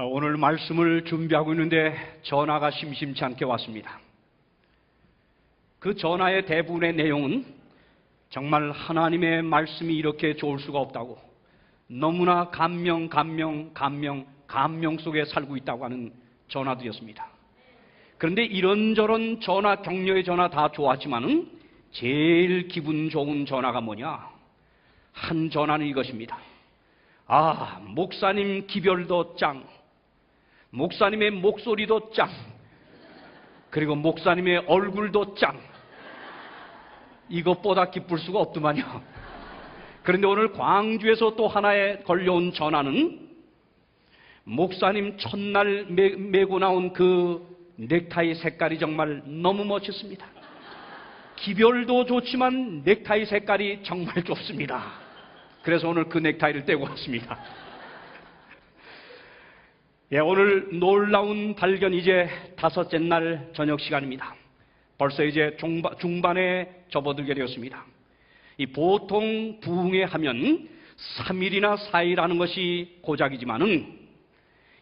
오늘 말씀을 준비하고 있는데 전화가 심심치 않게 왔습니다. 그 전화의 대부분의 내용은 정말 하나님의 말씀이 이렇게 좋을 수가 없다고, 너무나 감명 속에 살고 있다고 하는 전화들이었습니다. 그런데 이런저런 전화, 격려의 전화 다 좋았지만은 제일 기분 좋은 전화가 뭐냐? 한 전화는 이것입니다. 목사님 기별도 짱, 목사님의 목소리도 짱, 그리고 목사님의 얼굴도 짱. 이것보다 기쁠 수가 없더만요. 그런데 오늘 광주에서 또 하나에 걸려온 전화는 목사님 첫날 메고 나온 그 넥타이 색깔이 정말 너무 멋있습니다. 기별도 좋지만 넥타이 색깔이 정말 좋습니다. 그래서 오늘 그 넥타이를 떼고 왔습니다. 오늘 놀라운 발견, 이제 5째 날 저녁 시간입니다. 벌써 이제 중반에 접어들게 되었습니다. 이 보통 부흥회 하면 3일이나 4일 하는 것이 고작이지만은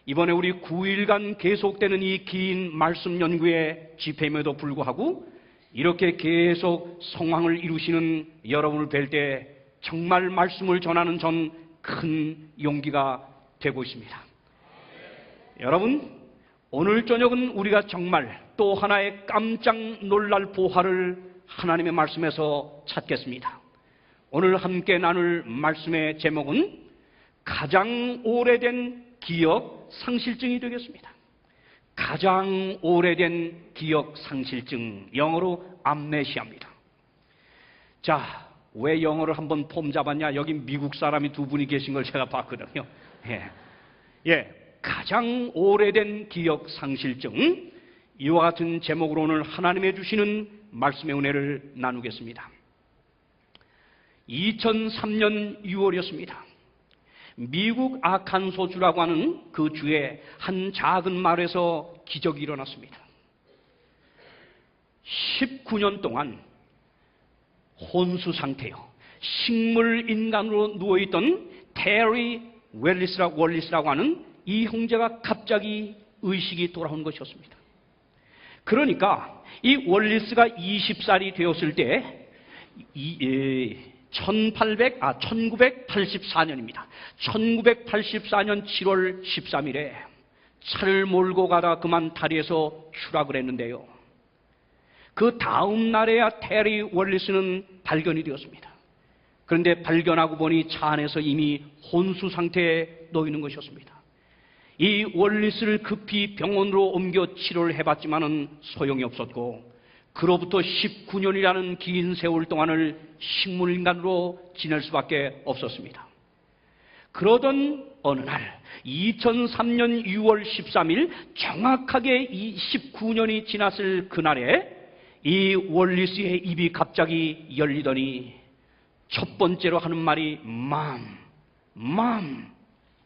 이번에 우리 9일간 계속되는 이 긴 말씀 연구의 집회임에도 불구하고 이렇게 계속 성황을 이루시는 여러분을 뵐 때 정말 말씀을 전하는 전 큰 용기가 되고 있습니다. 여러분, 오늘 저녁은 우리가 정말 또 하나의 깜짝 놀랄 보화를 하나님의 말씀에서 찾겠습니다. 오늘 함께 나눌 말씀의 제목은 가장 오래된 기억 상실증이 되겠습니다. 가장 오래된 기억 상실증, 영어로 암네시아입니다. 자, 왜 영어를 한번 폼 잡았냐? 여기 미국 사람이 2분이 계신 걸 제가 봤거든요. 가장 오래된 기억 상실증, 이와 같은 제목으로 오늘 하나님의 주시는 말씀의 은혜를 나누겠습니다. 2003년 6월이었습니다. 미국 아칸소주라고 하는 그 주에 한 작은 마을에서 기적이 일어났습니다. 19년 동안 혼수 상태요, 식물 인간으로 누워있던 테리 월리스라고 하는 이 형제가 갑자기 의식이 돌아온 것이었습니다. 그러니까 이 월리스가 20살이 되었을 때 1984년입니다. 1984년 7월 13일에 차를 몰고 가다 그만 다리에서 추락을 했는데요. 그 다음 날에야 테리 월리스는 발견이 되었습니다. 그런데 발견하고 보니 차 안에서 이미 혼수 상태에 놓이는 것이었습니다. 이 월리스를 급히 병원으로 옮겨 치료를 해봤지만은 소용이 없었고, 그로부터 19년이라는 긴 세월 동안을 식물인간으로 지낼 수밖에 없었습니다. 그러던 어느 날 2003년 6월 13일 정확하게 이 19년이 지났을 그날에 이 월리스의 입이 갑자기 열리더니 첫 번째로 하는 말이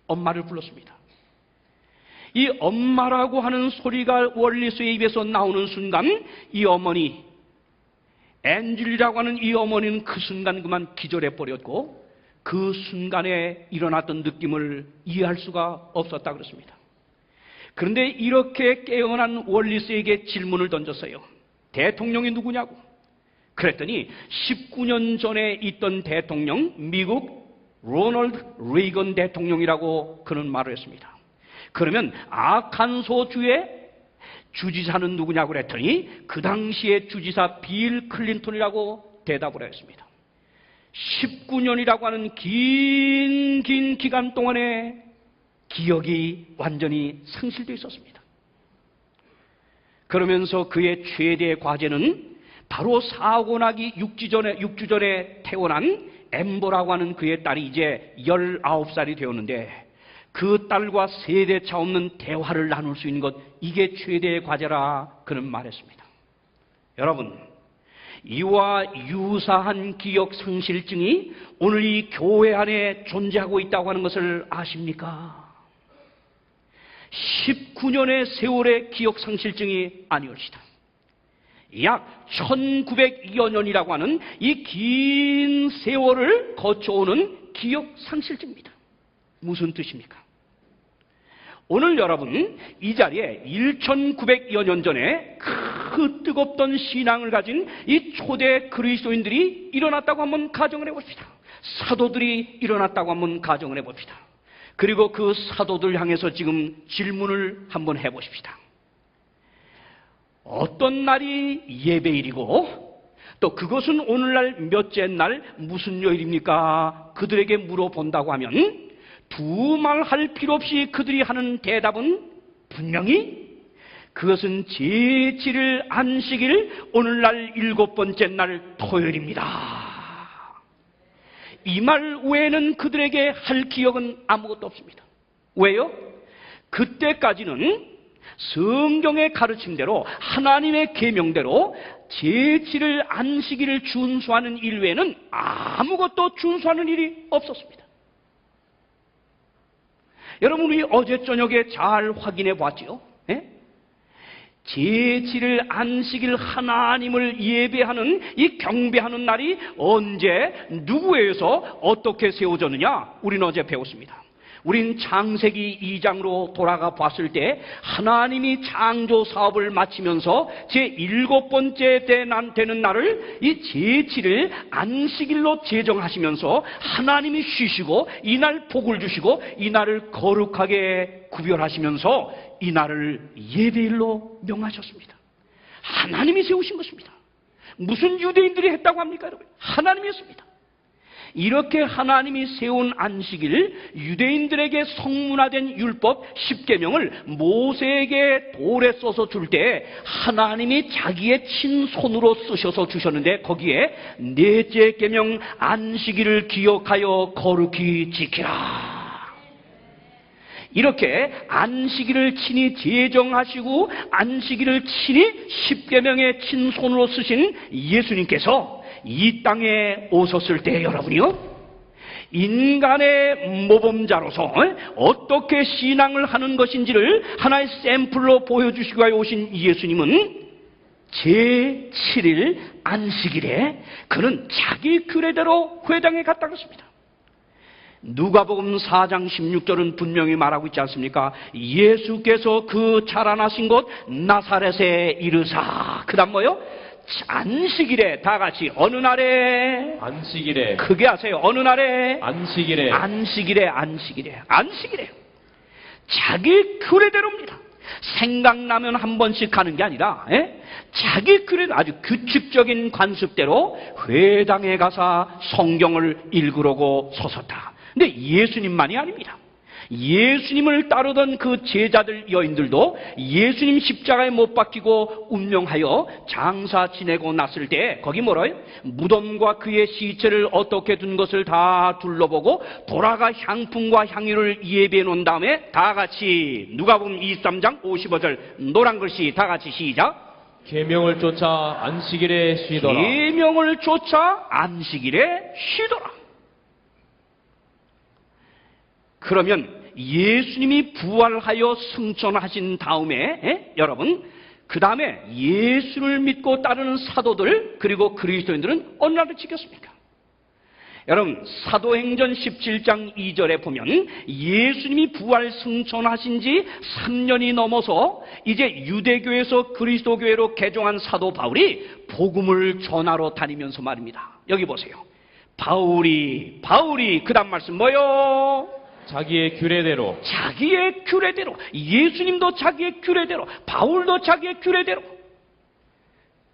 엄마를 불렀습니다. 이 엄마라고 하는 소리가 월리스의 입에서 나오는 순간 이 어머니, 앤줄리라고 하는 이 어머니는 그 순간 그만 기절해 버렸고, 그 순간에 일어났던 느낌을 이해할 수가 없었다 그렇습니다. 그런데 이렇게 깨어난 월리스에게 질문을 던졌어요. 대통령이 누구냐고. 그랬더니 19년 전에 있던 대통령, 미국 로널드 레이건 대통령이라고 그는 말을 했습니다. 그러면 아칸소주의 주지사는 누구냐고 그랬더니 그 당시의 주지사 빌 클린턴이라고 대답을 했습니다. 19년이라고 하는 긴 기간 동안에 기억이 완전히 상실되어 있었습니다. 그러면서 그의 최대의 과제는 바로 사고 나기 6주 전에 태어난 엠버라고 하는 그의 딸이 이제 19살이 되었는데, 그 딸과 세대차 없는 대화를 나눌 수 있는 것, 이게 최대의 과제라 그는 말했습니다. 여러분, 이와 유사한 기억 상실증이 오늘 이 교회 안에 존재하고 있다고 하는 것을 아십니까? 19년의 세월의 기억 상실증이 아니올시다. 약 1900여 년이라고 하는 이 긴 세월을 거쳐오는 기억 상실증입니다. 무슨 뜻입니까? 오늘 여러분 이 자리에 1900여 년 전에 그 뜨겁던 신앙을 가진 이 초대 그리스도인들이 일어났다고 한번 가정을 해봅시다. 사도들이 일어났다고 한번 가정을 해봅시다. 그리고 그 사도들 향해서 지금 질문을 한번 해보십시다. 어떤 날이 예배일이고 또 그것은 오늘날 몇째 날 무슨 요일입니까? 그들에게 물어본다고 하면 두말할 필요 없이 그들이 하는 대답은 분명히 그것은 제7일 안식일 오늘날 7번째 날 토요일입니다. 이 말 외에는 그들에게 할 기억은 아무것도 없습니다. 왜요? 그때까지는 성경의 가르침대로 하나님의 계명대로 제7일 안식일을 준수하는 일 외에는 아무것도 준수하는 일이 없었습니다. 여러분 우리 어제 저녁에 잘 확인해 보았지요? 제7일 안식일 하나님을 예배하는 이 경배하는 날이 언제 누구에서 어떻게 세워졌느냐? 우리는 어제 배웠습니다. 우린 창세기 2장으로 돌아가 봤을 때 하나님이 창조 사업을 마치면서 제7번째 되는 날을 이 제7일 안식일로 제정하시면서 하나님이 쉬시고 이 날 복을 주시고 이 날을 거룩하게 구별하시면서 이 날을 예배일로 명하셨습니다. 하나님이 세우신 것입니다. 무슨 유대인들이 했다고 합니까, 여러분? 하나님이 했습니다. 이렇게 하나님이 세운 안식일, 유대인들에게 성문화된 율법 10계명을 모세에게 돌에 써서 줄 때 하나님이 자기의 친손으로 쓰셔서 주셨는데 거기에 넷째 계명 안식일을 기억하여 거룩히 지키라. 이렇게 안식일을 친히 제정하시고 안식일을 친히 10계명의 친손으로 쓰신 예수님께서 이 땅에 오셨을 때 여러분이요, 인간의 모범자로서 어떻게 신앙을 하는 것인지를 하나의 샘플로 보여주시기 위해 오신 예수님은 제7일 안식일에 그는 자기 규례대로 회당에 갔다 그랬습니다. 누가복음 4장 16절은 분명히 말하고 있지 않습니까? 예수께서 그 자라나신 곳 나사렛에 이르사, 그 다음 뭐요? 안식일에, 다 같이 어느 날에? 안식일에. 크게 하세요. 어느 날에? 안식일에. 안식일에. 자기 규례대로입니다. 생각나면 한 번씩 하는 게 아니라 자기 규례, 아주 규칙적인 관습대로 회당에 가서 성경을 읽으려고 서섰다. 근데 예수님만이 아닙니다. 예수님을 따르던 그 제자들 여인들도 예수님 십자가에 못 박히고 운명하여 장사 지내고 났을 때 거기 뭐라요? 무덤과 그의 시체를 어떻게 둔 것을 다 둘러보고 돌아가 향품과 향유를 예배해 놓은 다음에 다 같이 누가복음 23장 55절 노란 글씨 다 같이 시작. 계명을 쫓아 안식일에 쉬더라. 계명을 쫓아 안식일에 쉬더라. 그러면 예수님이 부활하여 승천하신 다음에 여러분 그 다음에 예수를 믿고 따르는 사도들 그리고 그리스도인들은 어느 날을 지켰습니까? 여러분 사도행전 17장 2절에 보면 예수님이 부활 승천하신 지 3년이 넘어서 이제 유대교에서 그리스도교회로 개종한 사도 바울이 복음을 전하러 다니면서 말입니다. 여기 보세요. 바울이 그 다음 말씀 뭐요? 자기의 규례대로. 자기의 규례대로. 예수님도 자기의 규례대로, 바울도 자기의 규례대로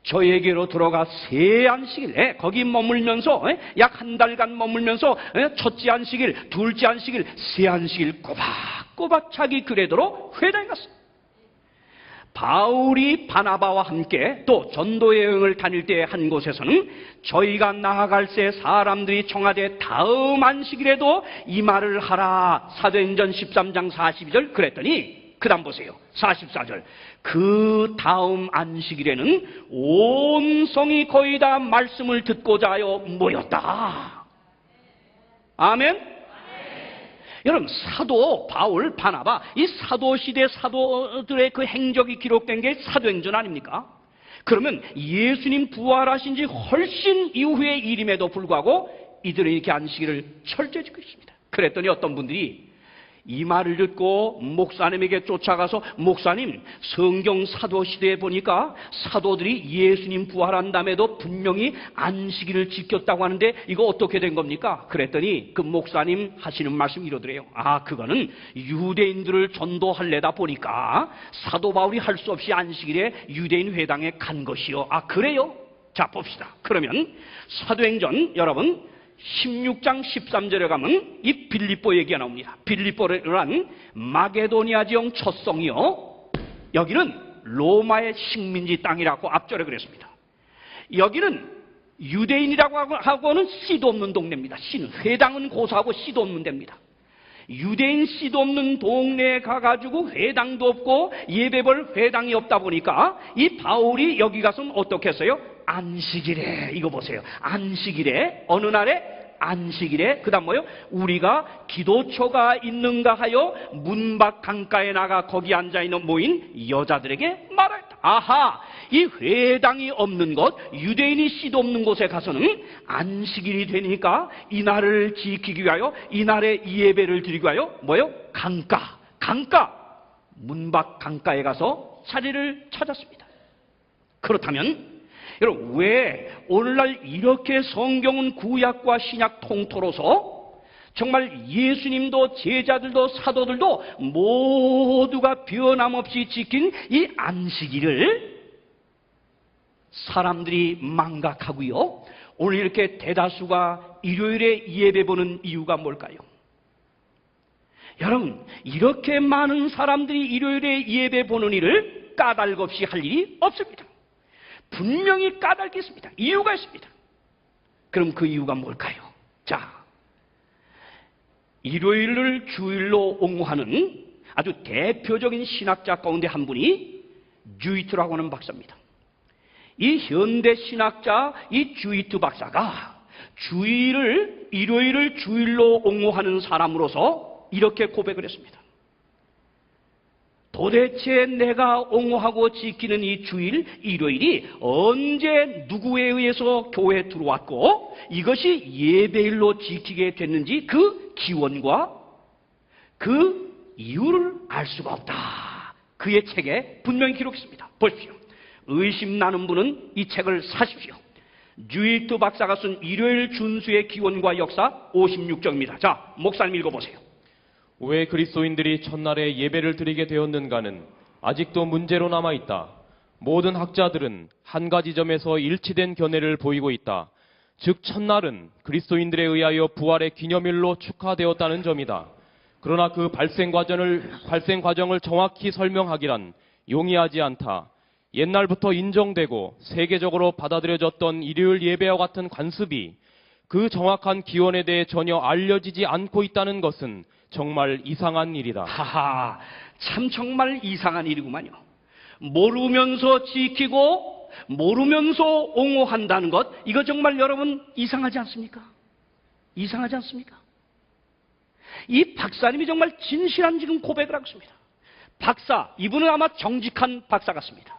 저에게로 들어가 세 안식일, 거기 머물면서 약 한 달간 머물면서 첫째 안식일, 둘째 안식일, 세 안식일 꼬박꼬박 자기 규례대로 회당에 갔어요. 바울이 바나바와 함께 또 전도 여행을 다닐 때 한 곳에서는 저희가 나아갈새 사람들이 청하되 다음 안식일에도 이 말을 하라. 사도행전 13장 42절 그랬더니 그 다음 보세요. 44절 그 다음 안식일에는 온 성이 거의 다 말씀을 듣고자 하여 모였다. 아멘. 여러분 사도 바울, 바나바 이 사도시대 사도들의 그 행적이 기록된 게 사도행전 아닙니까? 그러면 예수님 부활하신 지 훨씬 이후의 일임에도 불구하고 이들은 이렇게 안식일을 철저히 지키고 있습니다. 그랬더니 어떤 분들이 이 말을 듣고 목사님에게 쫓아가서 목사님, 성경 사도 시대에 보니까 사도들이 예수님 부활한 다음에도 분명히 안식일을 지켰다고 하는데 이거 어떻게 된 겁니까? 그랬더니 그 목사님 하시는 말씀이 이러더래요. 아, 그거는 유대인들을 전도하려다 보니까 사도 바울이 할 수 없이 안식일에 유대인 회당에 간 것이요. 아, 그래요? 자, 봅시다. 그러면 사도행전 여러분 16장 13절에 가면 이 빌립보 얘기가 나옵니다. 빌립보란 마게도니아 지형 첫 성이요. 여기는 로마의 식민지 땅이라고 앞절에 그랬습니다. 여기는 유대인이라고 하고는 씨도 없는 동네입니다. 씨는 회당은 고사하고 씨도 없는 데입니다. 유대인 씨도 없는 동네에 가가지고 회당도 없고 예배볼 회당이 없다 보니까 이 바울이 여기 가서는 어떻게 했어요? 안식일에, 이거 보세요. 안식일에, 어느 날에? 안식일에, 그 다음 뭐요? 우리가 기도처가 있는가 하여 문 밖 강가에 나가 거기 앉아있는 모인 여자들에게 말하였다. 아하, 이 회당이 없는 곳, 유대인이 씨도 없는 곳에 가서는 안식일이 되니까 이 날을 지키기 위하여 이 날에 예배를 드리기 위하여 뭐요? 강가, 문 밖 강가에 가서 자리를 찾았습니다. 그렇다면 여러분, 왜 오늘날 이렇게 성경은 구약과 신약 통틀어서 정말 예수님도 제자들도 사도들도 모두가 변함없이 지킨 이 안식일을 사람들이 망각하고요, 오늘 이렇게 대다수가 일요일에 예배 보는 이유가 뭘까요? 여러분, 이렇게 많은 사람들이 일요일에 예배 보는 일을 까닭 없이 할 일이 없습니다. 분명히 까닭이 있습니다. 이유가 있습니다. 그럼 그 이유가 뭘까요? 자, 일요일을 주일로 옹호하는 아주 대표적인 신학자 가운데 한 분이 주이트라고 하는 박사입니다. 이 현대 신학자 이 주이트 박사가 일요일을 주일로 옹호하는 사람으로서 이렇게 고백을 했습니다. 도대체 내가 옹호하고 지키는 이 주일, 일요일이 언제 누구에 의해서 교회에 들어왔고 이것이 예배일로 지키게 됐는지 그 기원과 그 이유를 알 수가 없다. 그의 책에 분명히 기록했습니다. 보십시오. 의심 나는 분은 이 책을 사십시오. 주이트 박사가 쓴 일요일 준수의 기원과 역사 56쪽입니다. 자, 목사님 읽어보세요. 왜 그리스도인들이 첫날에 예배를 드리게 되었는가는 아직도 문제로 남아있다. 모든 학자들은 한 가지 점에서 일치된 견해를 보이고 있다. 즉 첫날은 그리스도인들에 의하여 부활의 기념일로 축하되었다는 점이다. 그러나 그 발생 과정을 정확히 설명하기란 용이하지 않다. 옛날부터 인정되고 세계적으로 받아들여졌던 일요일 예배와 같은 관습이 그 정확한 기원에 대해 전혀 알려지지 않고 있다는 것은 정말 이상한 일이다. 하하, 참 정말 이상한 일이구만요. 모르면서 지키고 모르면서 옹호한다는 것, 이거 정말 여러분 이상하지 않습니까? 이상하지 않습니까? 이 박사님이 정말 진실한 지금 고백을 하고 있습니다. 박사, 이분은 아마 정직한 박사 같습니다.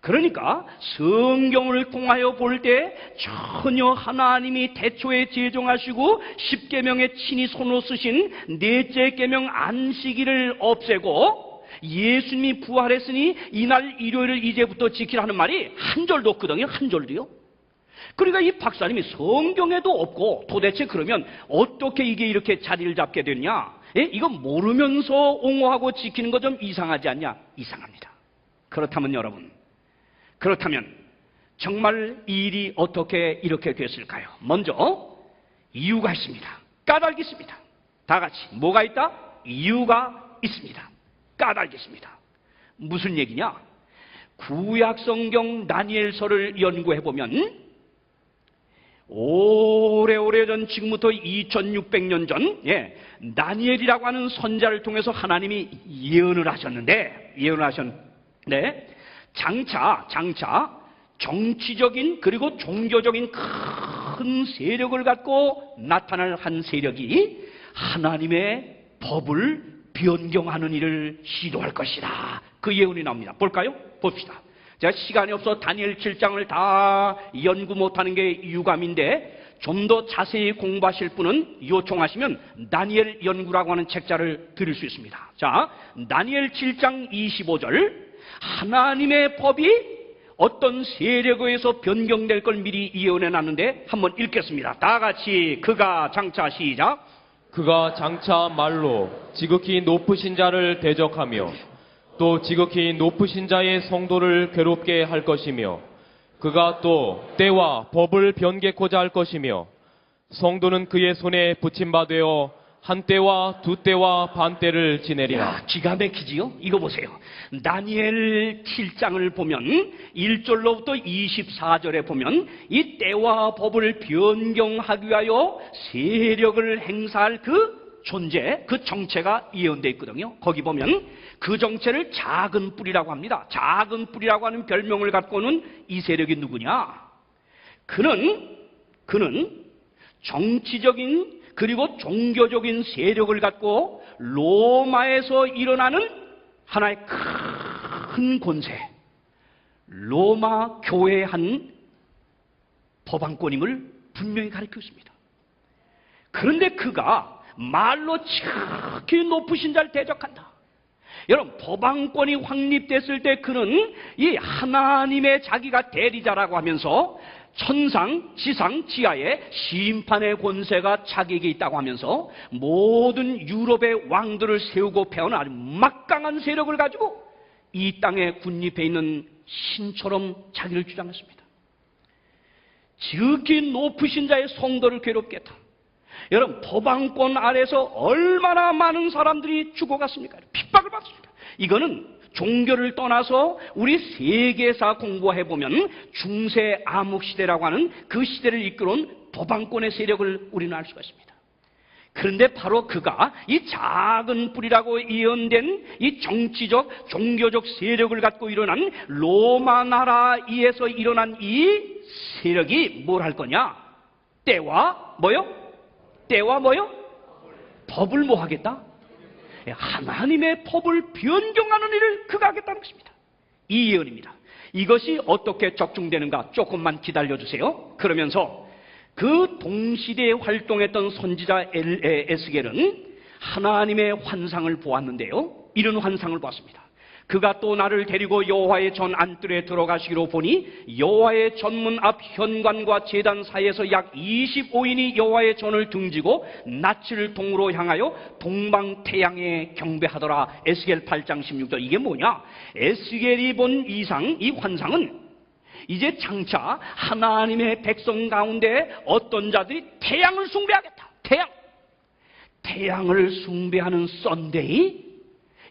그러니까 성경을 통하여 볼 때 전혀 하나님이 태초에 제정하시고 십계명에 친히 손으로 쓰신 넷째 계명 안식일을 없애고 예수님이 부활했으니 이날 일요일을 이제부터 지키라는 말이 한 절도 없거든요. 한 절도요. 그러니까 이 박사님이 성경에도 없고 도대체 그러면 어떻게 이게 이렇게 자리를 잡게 됐냐? 예? 이거 모르면서 옹호하고 지키는 거 좀 이상하지 않냐? 이상합니다. 그렇다면 여러분, 정말 이 일이 어떻게 이렇게 됐을까요? 먼저 이유가 있습니다. 까닭이 있습니다. 다 같이 뭐가 있다? 이유가 있습니다. 까닭이 있습니다. 무슨 얘기냐? 구약성경 다니엘서를 연구해보면 오래오래전, 지금부터 2600년 전, 다니엘이라고 하는 선자를 통해서 하나님이 예언을 하셨는데 장차 정치적인 그리고 종교적인 큰 세력을 갖고 나타날 한 세력이 하나님의 법을 변경하는 일을 시도할 것이다. 그 예언이 나옵니다. 볼까요? 봅시다. 제가 시간이 없어 다니엘 7장을 다 연구 못하는 게 유감인데 좀 더 자세히 공부하실 분은 요청하시면 다니엘 연구라고 하는 책자를 드릴 수 있습니다. 자, 다니엘 7장 25절. 하나님의 법이 어떤 세력에 의해서 변경될 걸 미리 예언해 놨는데 한번 읽겠습니다. 다 같이 그가 장차 시작. 그가 장차 말로 지극히 높으신 자를 대적하며 또 지극히 높으신 자의 성도를 괴롭게 할 것이며 그가 또 때와 법을 변개코자 할 것이며 성도는 그의 손에 붙임바되어 한 때와 두 때와 반 때를 지내리라. 야, 기가 막히지요? 이거 보세요. 다니엘 7장을 보면 1절로부터 24절에 보면 이 때와 법을 변경하기 위하여 세력을 행사할 그 존재, 그 정체가 예언되어 있거든요. 거기 보면 그 정체를 작은 뿔이라고 합니다. 작은 뿔이라고 하는 별명을 갖고는 이 세력이 누구냐? 그는 정치적인 그리고 종교적인 세력을 갖고 로마에서 일어나는 하나의 큰 권세, 로마 교회의 한 법안권임을 분명히 가리키고 있습니다. 그런데 그가 말로 지극히 높으신 자를 대적한다. 여러분, 법안권이 확립됐을 때 그는 이 하나님의 자기가 대리자라고 하면서 천상, 지상, 지하에 심판의 권세가 자기에게 있다고 하면서 모든 유럽의 왕들을 세우고 패하는 아주 막강한 세력을 가지고 이 땅에 군립해 있는 신처럼 자기를 주장했습니다. 지극히 높으신 자의 성도를 괴롭게 했다. 여러분, 법안권 아래서 얼마나 많은 사람들이 죽어갔습니까? 핍박을 받습니다. 이거는 종교를 떠나서 우리 세계사 공부해보면 중세 암흑시대라고 하는 그 시대를 이끌어온 법안권의 세력을 우리는 알 수가 있습니다. 그런데 바로 그가 이 작은 뿔이라고 예언된 이 정치적, 종교적 세력을 갖고 일어난 로마 나라에서 일어난 이 세력이 뭘 할 거냐? 때와 뭐요? 때와 뭐요? 법을 뭐 하겠다? 하나님의 법을 변경하는 일을 그가 하겠다는 것입니다. 이 예언입니다. 이것이 어떻게 적중되는가 조금만 기다려주세요. 그러면서 그 동시대에 활동했던 선지자 에스겔은 하나님의 환상을 보았는데요. 이런 환상을 보았습니다. 그가 또 나를 데리고 여호와의 전 안뜰에 들어가시기로 보니 여호와의 전문 앞 현관과 제단 사이에서 약 25인이 여호와의 전을 등지고 낯을 동으로 향하여 동방태양에 경배하더라. 에스겔 8장 16절. 이게 뭐냐? 에스겔이 본 이상, 이 환상은 이제 장차 하나님의 백성 가운데 어떤 자들이 태양을 숭배하겠다. 태양을 숭배하는 썬데이,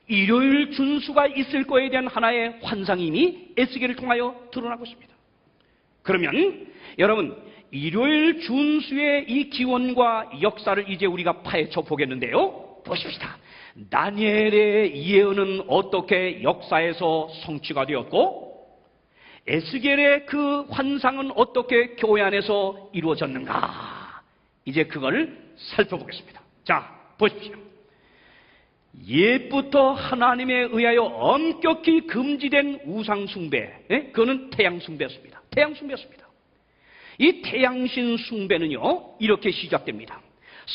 일요일 준수가 있을 거에 대한 하나의 환상임이 에스겔을 통하여 드러나고 있습니다. 그러면 여러분, 일요일 준수의 이 기원과 역사를 이제 우리가 파헤쳐 보겠는데요. 보십시다. 다니엘의 예언은 어떻게 역사에서 성취가 되었고 에스겔의 그 환상은 어떻게 교회 안에서 이루어졌는가? 이제 그걸 살펴보겠습니다. 자, 보십시오. 옛부터 하나님에 의하여 엄격히 금지된 우상 숭배, 그거는 태양 숭배였습니다. 태양 숭배였습니다. 이 태양신 숭배는요, 이렇게 시작됩니다.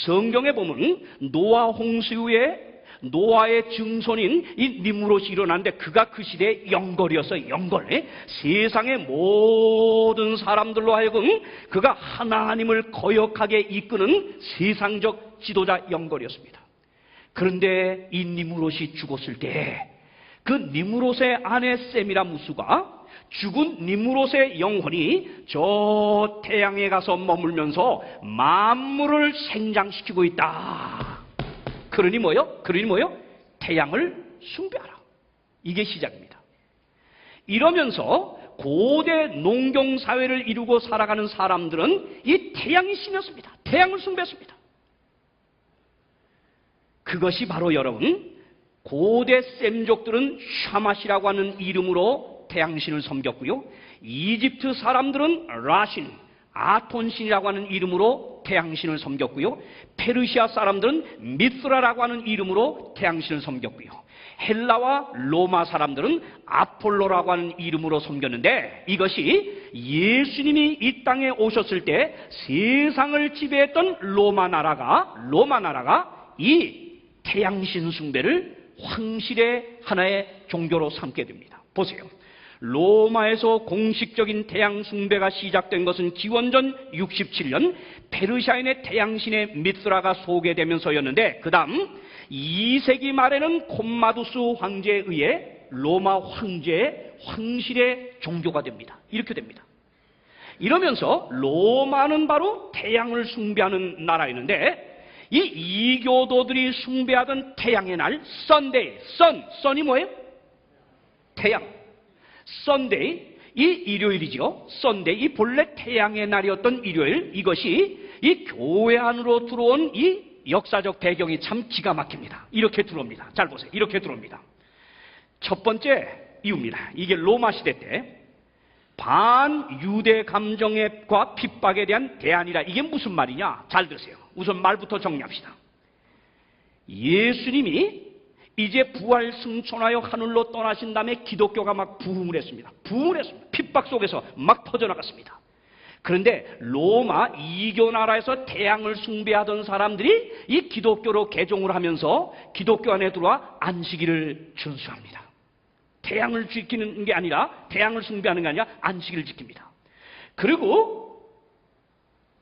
성경에 보면 노아 홍수 후에 노아의 증손인 이 니므롯이 일어났는데 그가 그 시대의 영걸이었어요. 영걸. 세상의 모든 사람들로 하여금 그가 하나님을 거역하게 이끄는 세상적 지도자 영걸이었습니다. 그런데 이 니므롯이 죽었을 때 그 니므롯의 아내 세미라 무수가 죽은 니므롯의 영혼이 저 태양에 가서 머물면서 만물을 생장시키고 있다. 그러니 뭐요? 태양을 숭배하라. 이게 시작입니다. 이러면서 고대 농경사회를 이루고 살아가는 사람들은 이 태양이 신이었습니다. 태양을 숭배했습니다. 그것이 바로 여러분, 고대 셈족들은 샤맛이라고 하는 이름으로 태양신을 섬겼고요. 이집트 사람들은 라신, 아톤신이라고 하는 이름으로 태양신을 섬겼고요. 페르시아 사람들은 미스라라고 하는 이름으로 태양신을 섬겼고요. 헬라와 로마 사람들은 아폴로라고 하는 이름으로 섬겼는데, 이것이 예수님이 이 땅에 오셨을 때 세상을 지배했던 로마 나라가 이 태양신 숭배를 황실의 하나의 종교로 삼게 됩니다. 보세요. 로마에서 공식적인 태양 숭배가 시작된 것은 기원전 67년 페르시아인의 태양신의 미스라가 소개되면서였는데, 그 다음 2세기 말에는 콤마두스 황제에 의해 로마 황제의 황실의 종교가 됩니다. 이렇게 됩니다. 이러면서 로마는 바로 태양을 숭배하는 나라였는데, 이 이교도들이 숭배하던 태양의 날, 선데이, 선이 뭐예요? 태양. 선데이, 이 일요일이죠. 선데이, 이 본래 태양의 날이었던 일요일, 이것이 이 교회 안으로 들어온 이 역사적 배경이 참 기가 막힙니다. 이렇게 들어옵니다. 잘 보세요. 이렇게 들어옵니다. 첫 번째 이유입니다. 이게 로마 시대 때 반유대 감정과 핍박에 대한 대안이라. 이게 무슨 말이냐? 잘 들으세요. 우선 말부터 정리합시다. 예수님이 이제 부활 승천하여 하늘로 떠나신 다음에 기독교가 막 부흥을 했습니다. 핍박 속에서 막 퍼져나갔습니다. 그런데 로마 이교 나라에서 태양을 숭배하던 사람들이 이 기독교로 개종을 하면서 기독교 안에 들어와 안식일을 준수합니다. 태양을 지키는 게 아니라, 태양을 숭배하는 게 아니라 안식일을 지킵니다. 그리고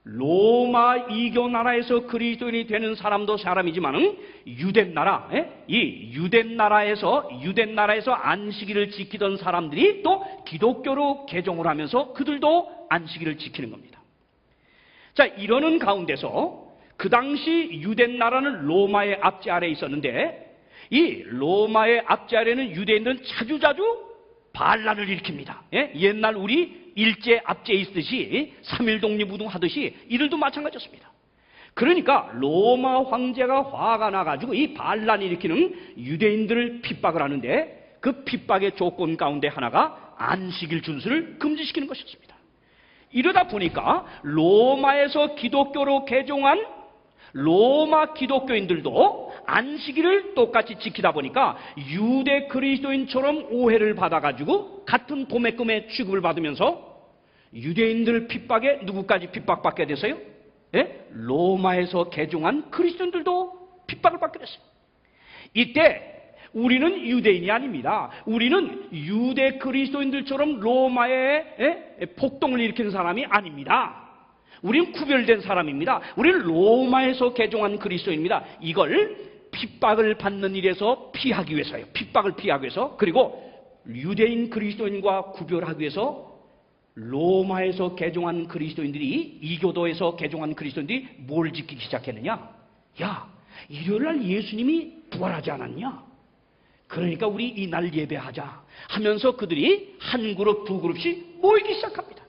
로마 이교 나라에서 그리스도인이 되는 사람도 사람이지만은 유대 나라, 이 유대 나라에서 안식일을 지키던 사람들이 또 기독교로 개종을 하면서 그들도 안식일을 지키는 겁니다. 자, 이러는 가운데서 그 당시 유대 나라는 로마의 압제 아래에 있었는데, 이 로마의 압제 아래는 유대인들은 자주자주 반란을 일으킵니다. 옛날 우리 일제 압제에 있듯이 3.1 독립운동 하듯이 이들도 마찬가지였습니다. 그러니까 로마 황제가 화가 나가지고 이 반란 일으키는 유대인들을 핍박을 하는데, 그 핍박의 조건 가운데 하나가 안식일 준수를 금지시키는 것이었습니다. 이러다 보니까 로마에서 기독교로 개종한 로마 기독교인들도 안식일을 똑같이 지키다 보니까 유대 그리스도인처럼 오해를 받아가지고 같은 도매금의 취급을 받으면서 유대인들 핍박에 누구까지 핍박받게 됐어요? 로마에서 개종한 그리스도인들도 핍박을 받게 됐어요. 이때 우리는 유대인이 아닙니다. 우리는 유대 그리스도인들처럼 로마에 폭동을 일으키는 사람이 아닙니다. 우리는 구별된 사람입니다. 우리는 로마에서 개종한 그리스도인입니다. 이걸 핍박을 받는 일에서 피하기 위해서요. 핍박을 피하기 위해서, 그리고 유대인 그리스도인과 구별하기 위해서 로마에서 개종한 그리스도인들이, 이교도에서 개종한 그리스도인들이 뭘 지키기 시작했느냐? 야, 일요일날 예수님이 부활하지 않았냐? 그러니까 우리 이날 예배하자 하면서 그들이 한 그룹 두 그룹씩 모이기 시작합니다.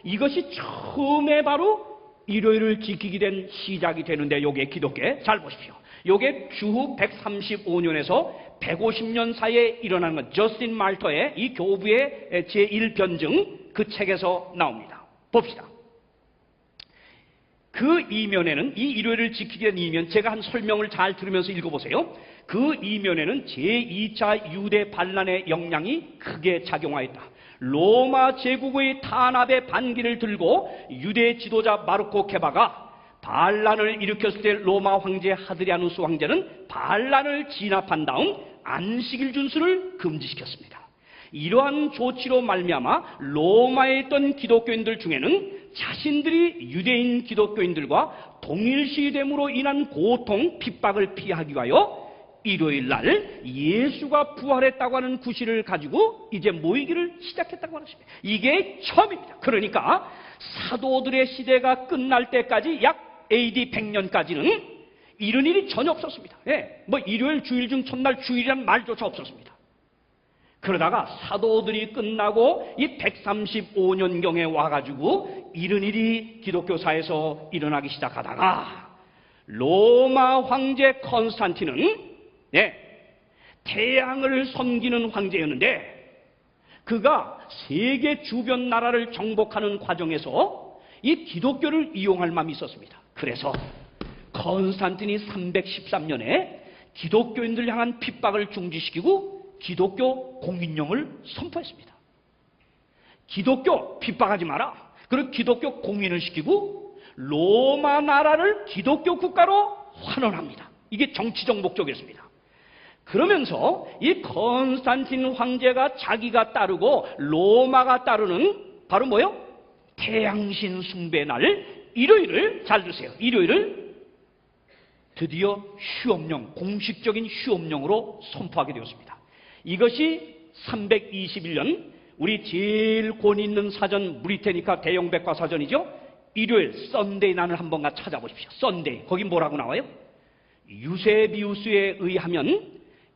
이것이 처음에 바로 일요일을 지키게 된 시작이 되는데, 요게 기독교에, 잘 보십시오. 요게 주후 135년에서 150년 사이에 일어나는 것, 저스틴 말터의 이 교부의 제1변증, 그 책에서 나옵니다. 봅시다. 그 이면에는, 이 일요일을 지키게 된 이면, 제가 한 설명을 잘 들으면서 읽어보세요. 그 이면에는 제2차 유대 반란의 영향이 크게 작용하였다. 로마 제국의 탄압의 반기를 들고 유대 지도자 마르코 케바가 반란을 일으켰을 때 로마 황제 하드리아누스 황제는 반란을 진압한 다음 안식일 준수를 금지시켰습니다. 이러한 조치로 말미암아 로마에 있던 기독교인들 중에는 자신들이 유대인 기독교인들과 동일시됨으로 인한 고통, 핍박을 피하기 위하여 일요일 날 예수가 부활했다고 하는 구실을 가지고 이제 모이기를 시작했다고 하는 것입니다. 이게 처음입니다. 그러니까 사도들의 시대가 끝날 때까지 약 AD 100년까지는 이런 일이 전혀 없었습니다. 일요일 주일 중 첫날 주일이란 말조차 없었습니다. 그러다가 사도들이 끝나고 이 135년경에 와가지고 이런 일이 기독교사에서 일어나기 시작하다가 로마 황제 컨스탄틴은 태양을 섬기는 황제였는데, 그가 세계 주변 나라를 정복하는 과정에서 이 기독교를 이용할 마음이 있었습니다. 그래서 컨스탄틴이 313년에 기독교인들 향한 핍박을 중지시키고 기독교 공인령을 선포했습니다. 기독교 핍박하지 마라. 그리고 기독교 공인을 시키고 로마 나라를 기독교 국가로 환원합니다. 이게 정치적 목적이었습니다. 그러면서 이 컨스탄틴 황제가 자기가 따르고 로마가 따르는 바로 뭐요? 태양신 숭배 날 일요일을, 잘 들으세요, 일요일을 드디어 휴업령, 공식적인 휴업령으로 선포하게 되었습니다. 이것이 321년 우리 제일 권위 있는 사전 브리테니카 대형 백과사전이죠. 일요일 썬데이 난을 한번 찾아보십시오. 썬데이, 거기 뭐라고 나와요? 유세비우스에 의하면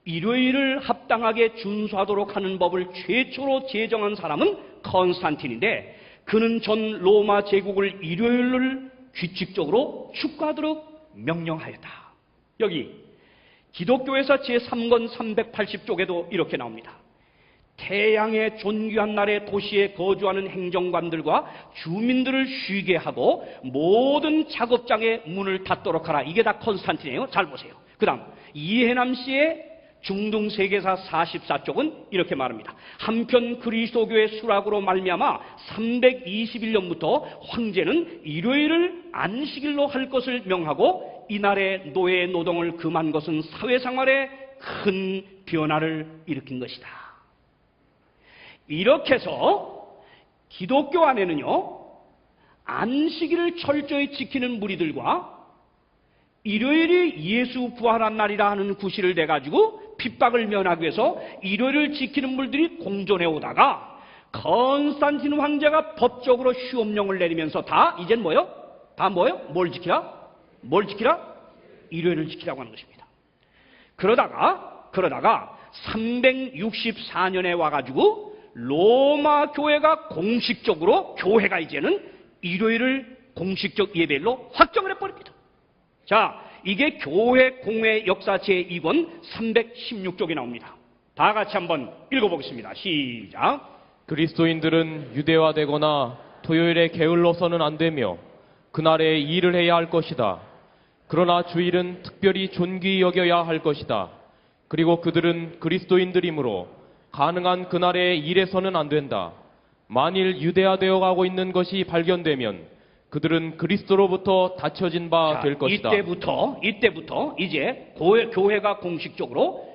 일요일을 합당하게 준수하도록 하는 법을 최초로 제정한 사람은 컨스탄틴인데, 그는 전 로마 제국을 일요일을 규칙적으로 축구하도록 명령하였다. 여기 기독교에서 제3권 380쪽에도 이렇게 나옵니다. 태양의 존귀한 날에 도시에 거주하는 행정관들과 주민들을 쉬게 하고 모든 작업장의 문을 닫도록 하라. 이게 다 컨스탄틴이에요. 잘 보세요. 그 다음 이해남 씨의 중등세계사 44쪽은 이렇게 말합니다. 한편 그리스도교의 수락으로 말미암아 321년부터 황제는 일요일을 안식일로 할 것을 명하고 이날의 노예 노동을 금한 것은 사회생활에 큰 변화를 일으킨 것이다. 이렇게 해서 기독교 안에는요, 안식일을 철저히 지키는 무리들과 일요일이 예수 부활한 날이라 하는 구실을 내가지고 핍박을 면하기 위해서 일요일을 지키는 물들이 공존해 오다가 컨스탄틴 황제가 법적으로 휴업령을 내리면서 다 이젠 뭐요? 다 뭐요? 뭘 지키라? 뭘 지키라? 일요일을 지키라고 하는 것입니다. 그러다가 364년에 와가지고 로마 교회가 공식적으로, 교회가 이제는 일요일을 공식적 예배일로 확정을 해버립니다. 자, 이게 교회 공회 역사 제2권 316쪽에 나옵니다. 다 같이 한번 읽어보겠습니다. 시작. 그리스도인들은 유대화되거나 토요일에 게을러서는 안 되며 그날에 일을 해야 할 것이다. 그러나 주일은 특별히 존귀히 여겨야 할 것이다. 그리고 그들은 그리스도인들이므로 가능한 그날에 일해서는 안 된다. 만일 유대화되어 가고 있는 것이 발견되면 그들은 그리스도로부터 닫혀진 바 될 것이다. 이때부터 이제 교회가 공식적으로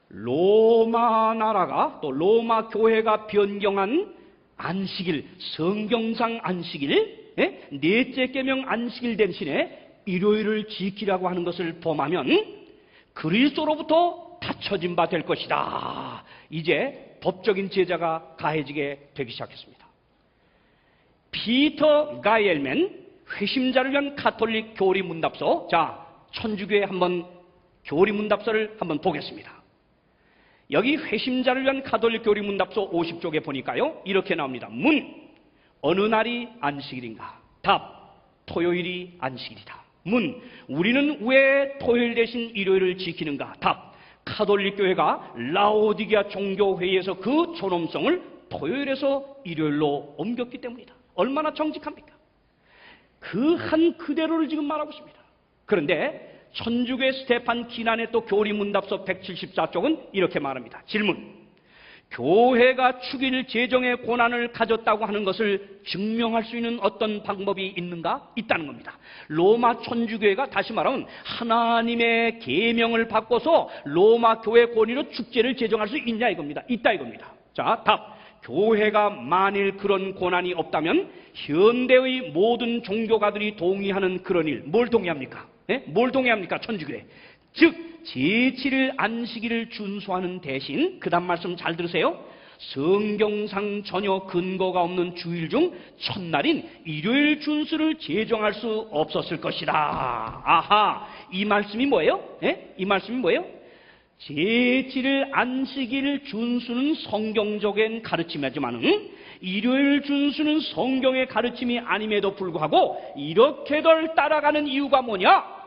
로마 나라가 또 로마 교회가 변경한 안식일, 성경상 안식일, 넷째 계명 안식일 대신에 일요일을 지키라고 하는 것을 범하면 그리스도로부터 닫혀진 바 될 것이다. 이제 법적인 제재가 가해지게 되기 시작했습니다. 피터 가이엘맨 회심자를 위한 가톨릭 교리 문답서. 자, 천주교의 한번 교리 문답서를 한번 보겠습니다. 여기 회심자를 위한 가톨릭 교리 문답서 50쪽에 보니까요, 이렇게 나옵니다. 문, 어느 날이 안식일인가? 답, 토요일이 안식일이다. 문, 우리는 왜 토요일 대신 일요일을 지키는가? 답, 가톨릭 교회가 라오디게아 종교회의에서 그 존엄성을 토요일에서 일요일로 옮겼기 때문이다. 얼마나 정직합니까? 그 한 그대로를 지금 말하고 있습니다. 그런데 천주교의 스테판 기난의 또 교리문답서 174쪽은 이렇게 말합니다. 질문, 교회가 축일 제정의 권한을 가졌다고 하는 것을 증명할 수 있는 어떤 방법이 있는가? 있다는 겁니다. 로마 천주교회가 다시 말하면 하나님의 계명을 바꿔서 로마 교회 권위로 축제를 제정할 수 있냐 이겁니다. 있다 이겁니다. 자, 답. 교회가 만일 그런 권한이 없다면 현대의 모든 종교가들이 동의하는 그런 일, 뭘 동의합니까? 뭘 동의합니까? 천주교회. 즉 제7일 안식일을 준수하는 대신, 그 다음 말씀 잘 들으세요. 성경상 전혀 근거가 없는 주일 중 첫날인 일요일 준수를 제정할 수 없었을 것이다. 아하, 이 말씀이 뭐예요? 이 말씀이 뭐예요? 제7일 안식일 준수는 성경적인 가르침이지만 일요일 준수는 성경의 가르침이 아님에도 불구하고 이렇게들 따라가는 이유가 뭐냐?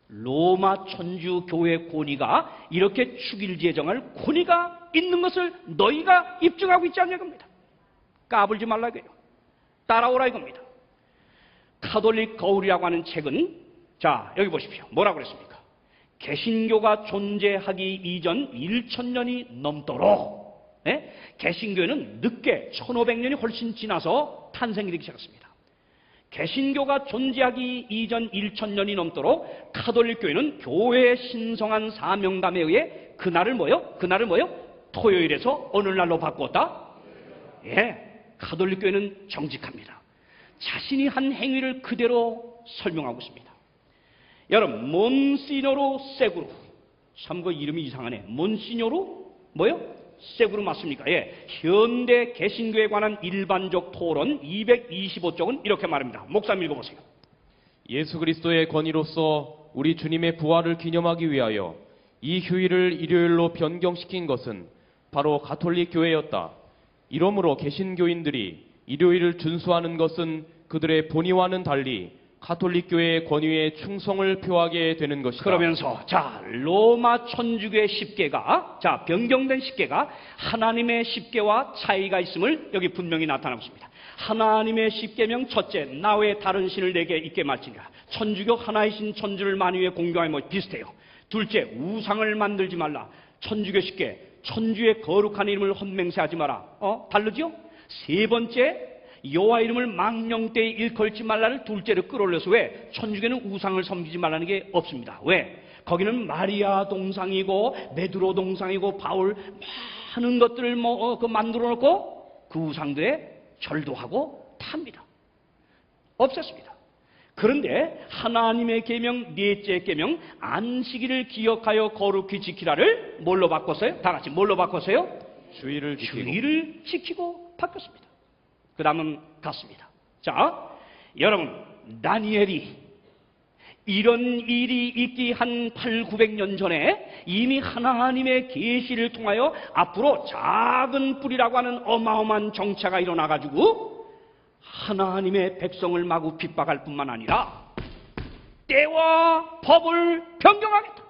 로마 천주교회 권위가 이렇게 축일지에 정할 권위가 있는 것을 너희가 입증하고 있지 않냐 겁니다. 까불지 말라 이거예요. 따라오라 이겁니다. 카톨릭 거울이라고 하는 책은 자 여기 보십시오. 뭐라고 그랬습니까? 개신교가 존재하기 이전 1000년이 넘도록 개신교회는 늦게 1500년이 훨씬 지나서 탄생이 되기 시작했습니다. 개신교가 존재하기 이전 1000년이 넘도록 카톨릭 교회는 교회에 신성한 사명담에 의해 그날을 뭐요? 토요일에서 어느 날로 바꾸었다? 카톨릭 교회는 정직합니다. 자신이 한 행위를 그대로 설명하고 있습니다. 여러분, 몬시뇨로 세구르. 참 그 이름이 이상하네. 몬시뇨로 세구르 맞습니까? 현대 개신교에 관한 일반적 토론 225쪽은 이렇게 말합니다. 목사님 읽어보세요. 예수 그리스도의 권위로서 우리 주님의 부활을 기념하기 위하여 이 휴일을 일요일로 변경시킨 것은 바로 가톨릭 교회였다. 이러므로 개신교인들이 일요일을 준수하는 것은 그들의 본의와는 달리 가톨릭 교회의 권위에 충성을 표하게 되는 것이다. 그러면서 로마 천주교의 십계가 변경된 십계가 하나님의 십계와 차이가 있음을 여기 분명히 나타나고 있습니다. 하나님의 십계명 첫째, 나 외에 다른 신을 내게 있게 말지니라. 천주교 하나이신 천주를 만유에 공경하며 비슷해요. 둘째, 우상을 만들지 말라. 천주교 십계, 천주의 거룩한 이름을 헛맹세하지 마라. 다르죠? 세 번째, 여호와 이름을 망령되이 일컬지 말라를 둘째로 끌어올려서 왜? 천주교는 우상을 섬기지 말라는 게 없습니다. 왜? 거기는 마리아 동상이고 베드로 동상이고 바울 많은 것들을 만들어 놓고 그 우상들에 절도하고 탑니다. 없었습니다. 그런데 하나님의 계명 넷째 계명 안식일을 기억하여 거룩히 지키라를 뭘로 바꿨어요? 다 같이 뭘로 바꿨어요? 주의를 지키고 바꿨습니다. 그 다음은 같습니다. 자, 여러분, 다니엘이 이런 일이 있기 한 800~900년 전에 이미 하나님의 계시를 통하여 앞으로 작은 뿔이라고 하는 어마어마한 정체가 일어나가지고 하나님의 백성을 마구 핍박할 뿐만 아니라 때와 법을 변경하겠다.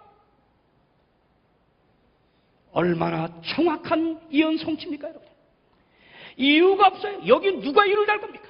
얼마나 정확한 예언 성취입니까, 여러분? 이유가 없어요. 여기 누가 이를 달 겁니까?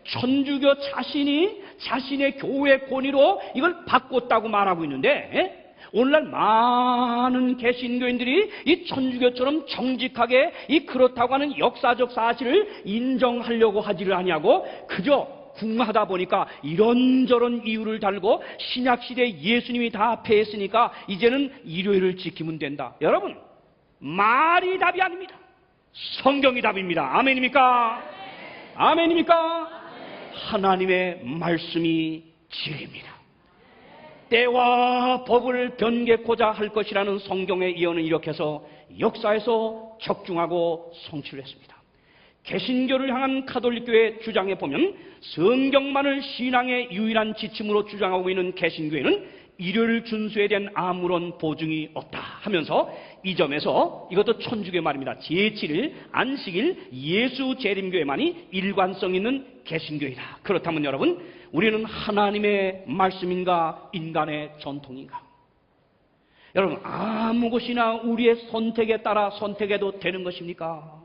천주교 자신이 자신의 교회 권위로 이걸 바꿨다고 말하고 있는데 오늘날 많은 개신교인들이 이 천주교처럼 정직하게 이 그렇다고 하는 역사적 사실을 인정하려고 하지를 아니하고 그저 궁하다 보니까 이런저런 이유를 달고 신약시대 예수님이 다 패했으니까 이제는 일요일을 지키면 된다. 여러분, 말이 답이 아닙니다. 성경이 답입니다. 아멘입니까? 아멘입니까? 하나님의 말씀이 진리입니다. 때와 법을 변개코자 할 것이라는 성경의 예언은 이렇게 해서 역사에서 적중하고 성취를 했습니다. 개신교를 향한 가톨릭교의 주장에 보면 성경만을 신앙의 유일한 지침으로 주장하고 있는 개신교회는 일요일 준수에 대한 아무런 보증이 없다 하면서 이 점에서 이것도 천주교 말입니다. 제7일 안식일 예수 재림교회만이 일관성 있는 개신교회다. 그렇다면 여러분, 우리는 하나님의 말씀인가 인간의 전통인가? 여러분, 아무 것이나 우리의 선택에 따라 선택해도 되는 것입니까?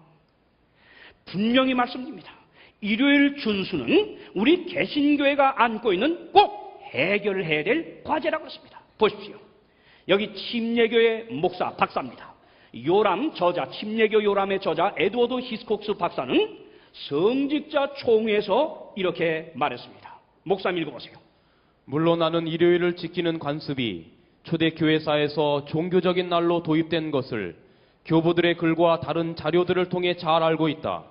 분명히 말씀드립니다. 일요일 준수는 우리 개신교회가 안고 있는 꼭 해결해야 될 과제라고 했습니다. 보십시오. 여기 침례교회 목사 박사입니다. 요람 저자, 침례교 요람의 저자 에드워드 히스콕스 박사는 성직자 총회에서 이렇게 말했습니다. 목사님 읽어보세요. 물론 나는 일요일을 지키는 관습이 초대교회사에서 종교적인 날로 도입된 것을 교부들의 글과 다른 자료들을 통해 잘 알고 있다.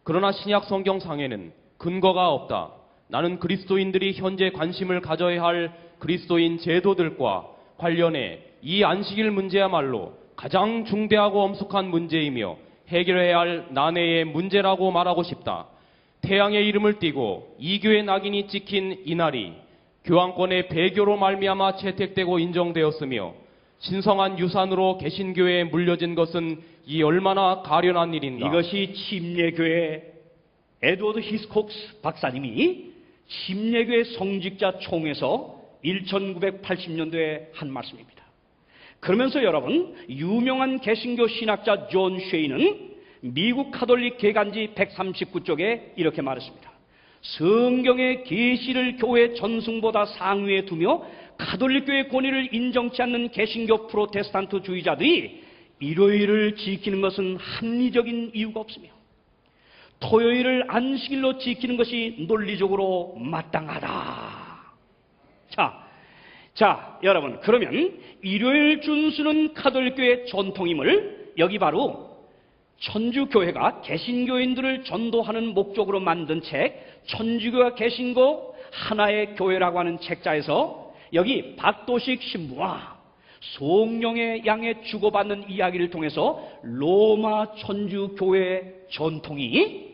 그러나 신약 성경상에는 근거가 없다. 나는 그리스도인들이 현재 관심을 가져야 할 그리스도인 제도들과 관련해 이 안식일 문제야말로 가장 중대하고 엄숙한 문제이며 해결해야 할 난해의 문제라고 말하고 싶다. 태양의 이름을 띠고 이교의 낙인이 찍힌 이날이 교황권의 배교로 말미암아 채택되고 인정되었으며 신성한 유산으로 개신교회에 물려진 것은 이 얼마나 가련한 일인가. 이것이 침례교회 에드워드 히스콕스 박사님이 침례교회 성직자 총에서 1980년도에 한 말씀입니다. 그러면서 여러분, 유명한 개신교 신학자 존 쉐이는 미국 카톨릭 개간지 139쪽에 이렇게 말했습니다. 성경의 계시를 교회 전승보다 상위에 두며 가톨릭교의 권위를 인정치 않는 개신교 프로테스탄트주의자들이 일요일을 지키는 것은 합리적인 이유가 없으며 토요일을 안식일로 지키는 것이 논리적으로 마땅하다. 자, 여러분, 그러면 일요일 준수는 가톨릭교의 전통임을 여기 바로 천주교회가 개신교인들을 전도하는 목적으로 만든 책 천주교와 개신교 하나의 교회라고 하는 책자에서 여기 박도식 신부와 성령의 양에 주고받는 이야기를 통해서 로마 천주교회 전통이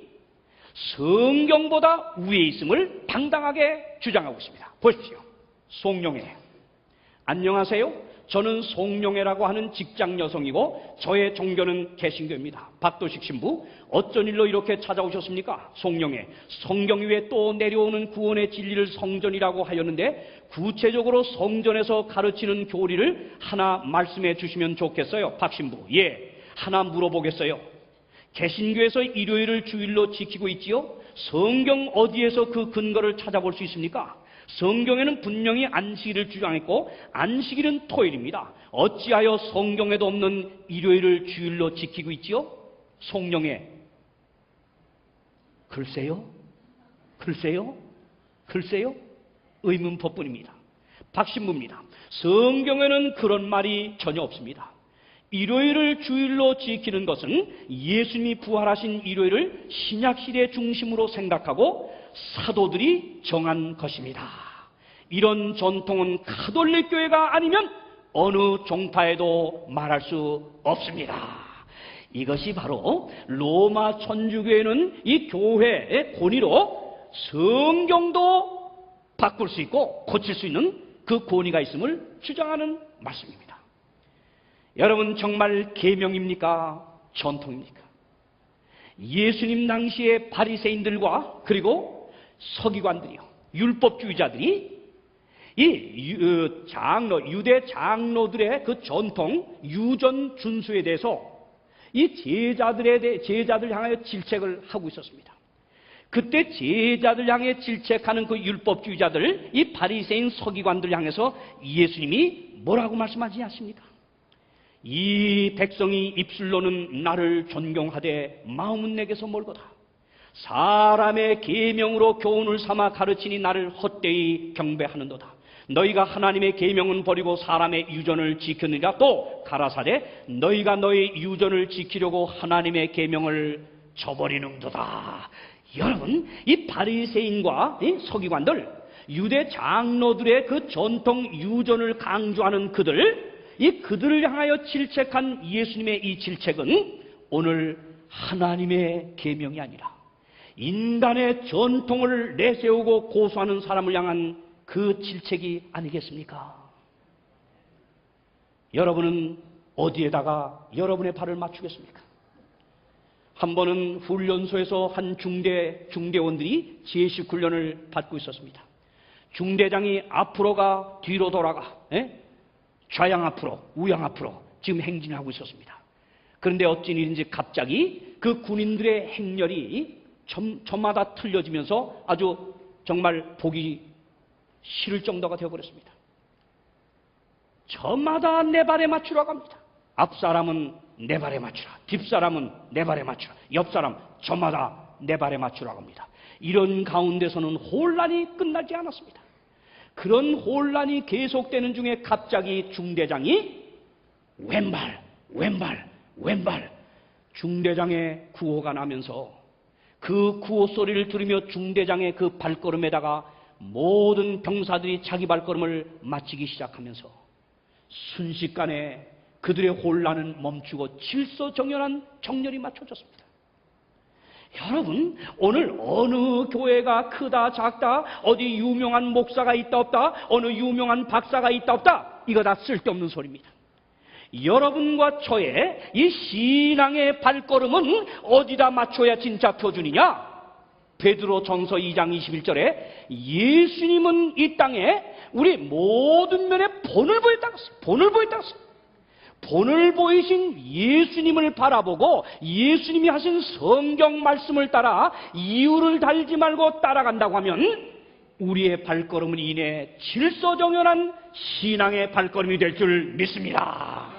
성경보다 위에 있음을 당당하게 주장하고 있습니다. 보십시오. 송룡회. 안녕하세요. 저는 송룡회라고 하는 직장 여성이고 저의 종교는 개신교입니다. 박도식 신부, 어쩐 일로 이렇게 찾아오셨습니까? 송룡회. 성경 위에 또 내려오는 구원의 진리를 성전이라고 하였는데 구체적으로 성전에서 가르치는 교리를 하나 말씀해 주시면 좋겠어요. 박 신부. 예, 하나 물어보겠어요. 개신교에서 일요일을 주일로 지키고 있지요? 성경 어디에서 그 근거를 찾아볼 수 있습니까? 성경에는 분명히 안식일을 주장했고 안식일은 토요일입니다. 어찌하여 성경에도 없는 일요일을 주일로 지키고 있지요? 송룡회. 글쎄요? 의문법뿐입니다. 박신부입니다. 성경에는 그런 말이 전혀 없습니다. 일요일을 주일로 지키는 것은 예수님이 부활하신 일요일을 신약시대 중심으로 생각하고 사도들이 정한 것입니다. 이런 전통은 가톨릭 교회가 아니면 어느 종파에도 말할 수 없습니다. 이것이 바로 로마 천주교회는 이 교회의 권위로 성경도 바꿀 수 있고 고칠 수 있는 그 권위가 있음을 주장하는 말씀입니다. 여러분, 정말 계명입니까? 전통입니까? 예수님 당시의 바리새인들과 그리고 서기관들이요, 율법주의자들이 유대 장로들의 그 전통 유전 준수에 대해서 이 제자들 향하여 질책을 하고 있었습니다. 그때 제자들 향해 질책하는 그 율법주의자들, 이 바리새인 서기관들 향해서 예수님이 뭐라고 말씀하지 않습니까? 이 백성이 입술로는 나를 존경하되 마음은 내게서 멀거다. 사람의 계명으로 교훈을 삼아 가르치니 나를 헛되이 경배하는도다. 너희가 하나님의 계명은 버리고 사람의 유전을 지켰느니라. 또 가라사대 너희가 너희 유전을 지키려고 하나님의 계명을 저버리는도다. 여러분, 이 바리새인과 이 서기관들, 유대 장로들의 그 전통 유전을 강조하는 그들을 향하여 질책한 예수님의 이 질책은 오늘 하나님의 계명이 아니라 인간의 전통을 내세우고 고수하는 사람을 향한 그 질책이 아니겠습니까? 여러분은 어디에다가 여러분의 발을 맞추겠습니까? 한 번은 훈련소에서 한 중대원들이 제식 훈련을 받고 있었습니다. 중대장이 앞으로가 뒤로 돌아가, 좌양 앞으로, 우양 앞으로 지금 행진을 하고 있었습니다. 그런데 어쩐 일인지 갑자기 그 군인들의 행렬이 저마다 틀려지면서 아주 정말 보기 싫을 정도가 되어버렸습니다. 저마다 내 발에 맞추라고 합니다. 앞사람은 내 발에 맞추라, 뒷사람은 내 발에 맞추라, 옆사람 저마다 내 발에 맞추라고 합니다. 이런 가운데서는 혼란이 끝나지 않았습니다. 그런 혼란이 계속되는 중에 갑자기 중대장이 왼발 중대장의 구호가 나면서 그 구호 소리를 들으며 중대장의 그 발걸음에다가 모든 병사들이 자기 발걸음을 맞추기 시작하면서 순식간에 그들의 혼란은 멈추고 질서정연한 정렬이 맞춰졌습니다. 여러분, 오늘 어느 교회가 크다 작다, 어디 유명한 목사가 있다 없다, 어느 유명한 박사가 있다 없다, 이거 다 쓸데없는 소리입니다. 여러분과 저의 이 신앙의 발걸음은 어디다 맞춰야 진짜 표준이냐? 베드로 전서 2장 21절에 예수님은 이 땅에 우리 모든 면에 본을 보였다고 했어요. 본을 보였다고 했어요. 본을 보이신 예수님을 바라보고 예수님이 하신 성경 말씀을 따라 이유를 달지 말고 따라간다고 하면 우리의 발걸음은 이내 질서정연한 신앙의 발걸음이 될 줄 믿습니다.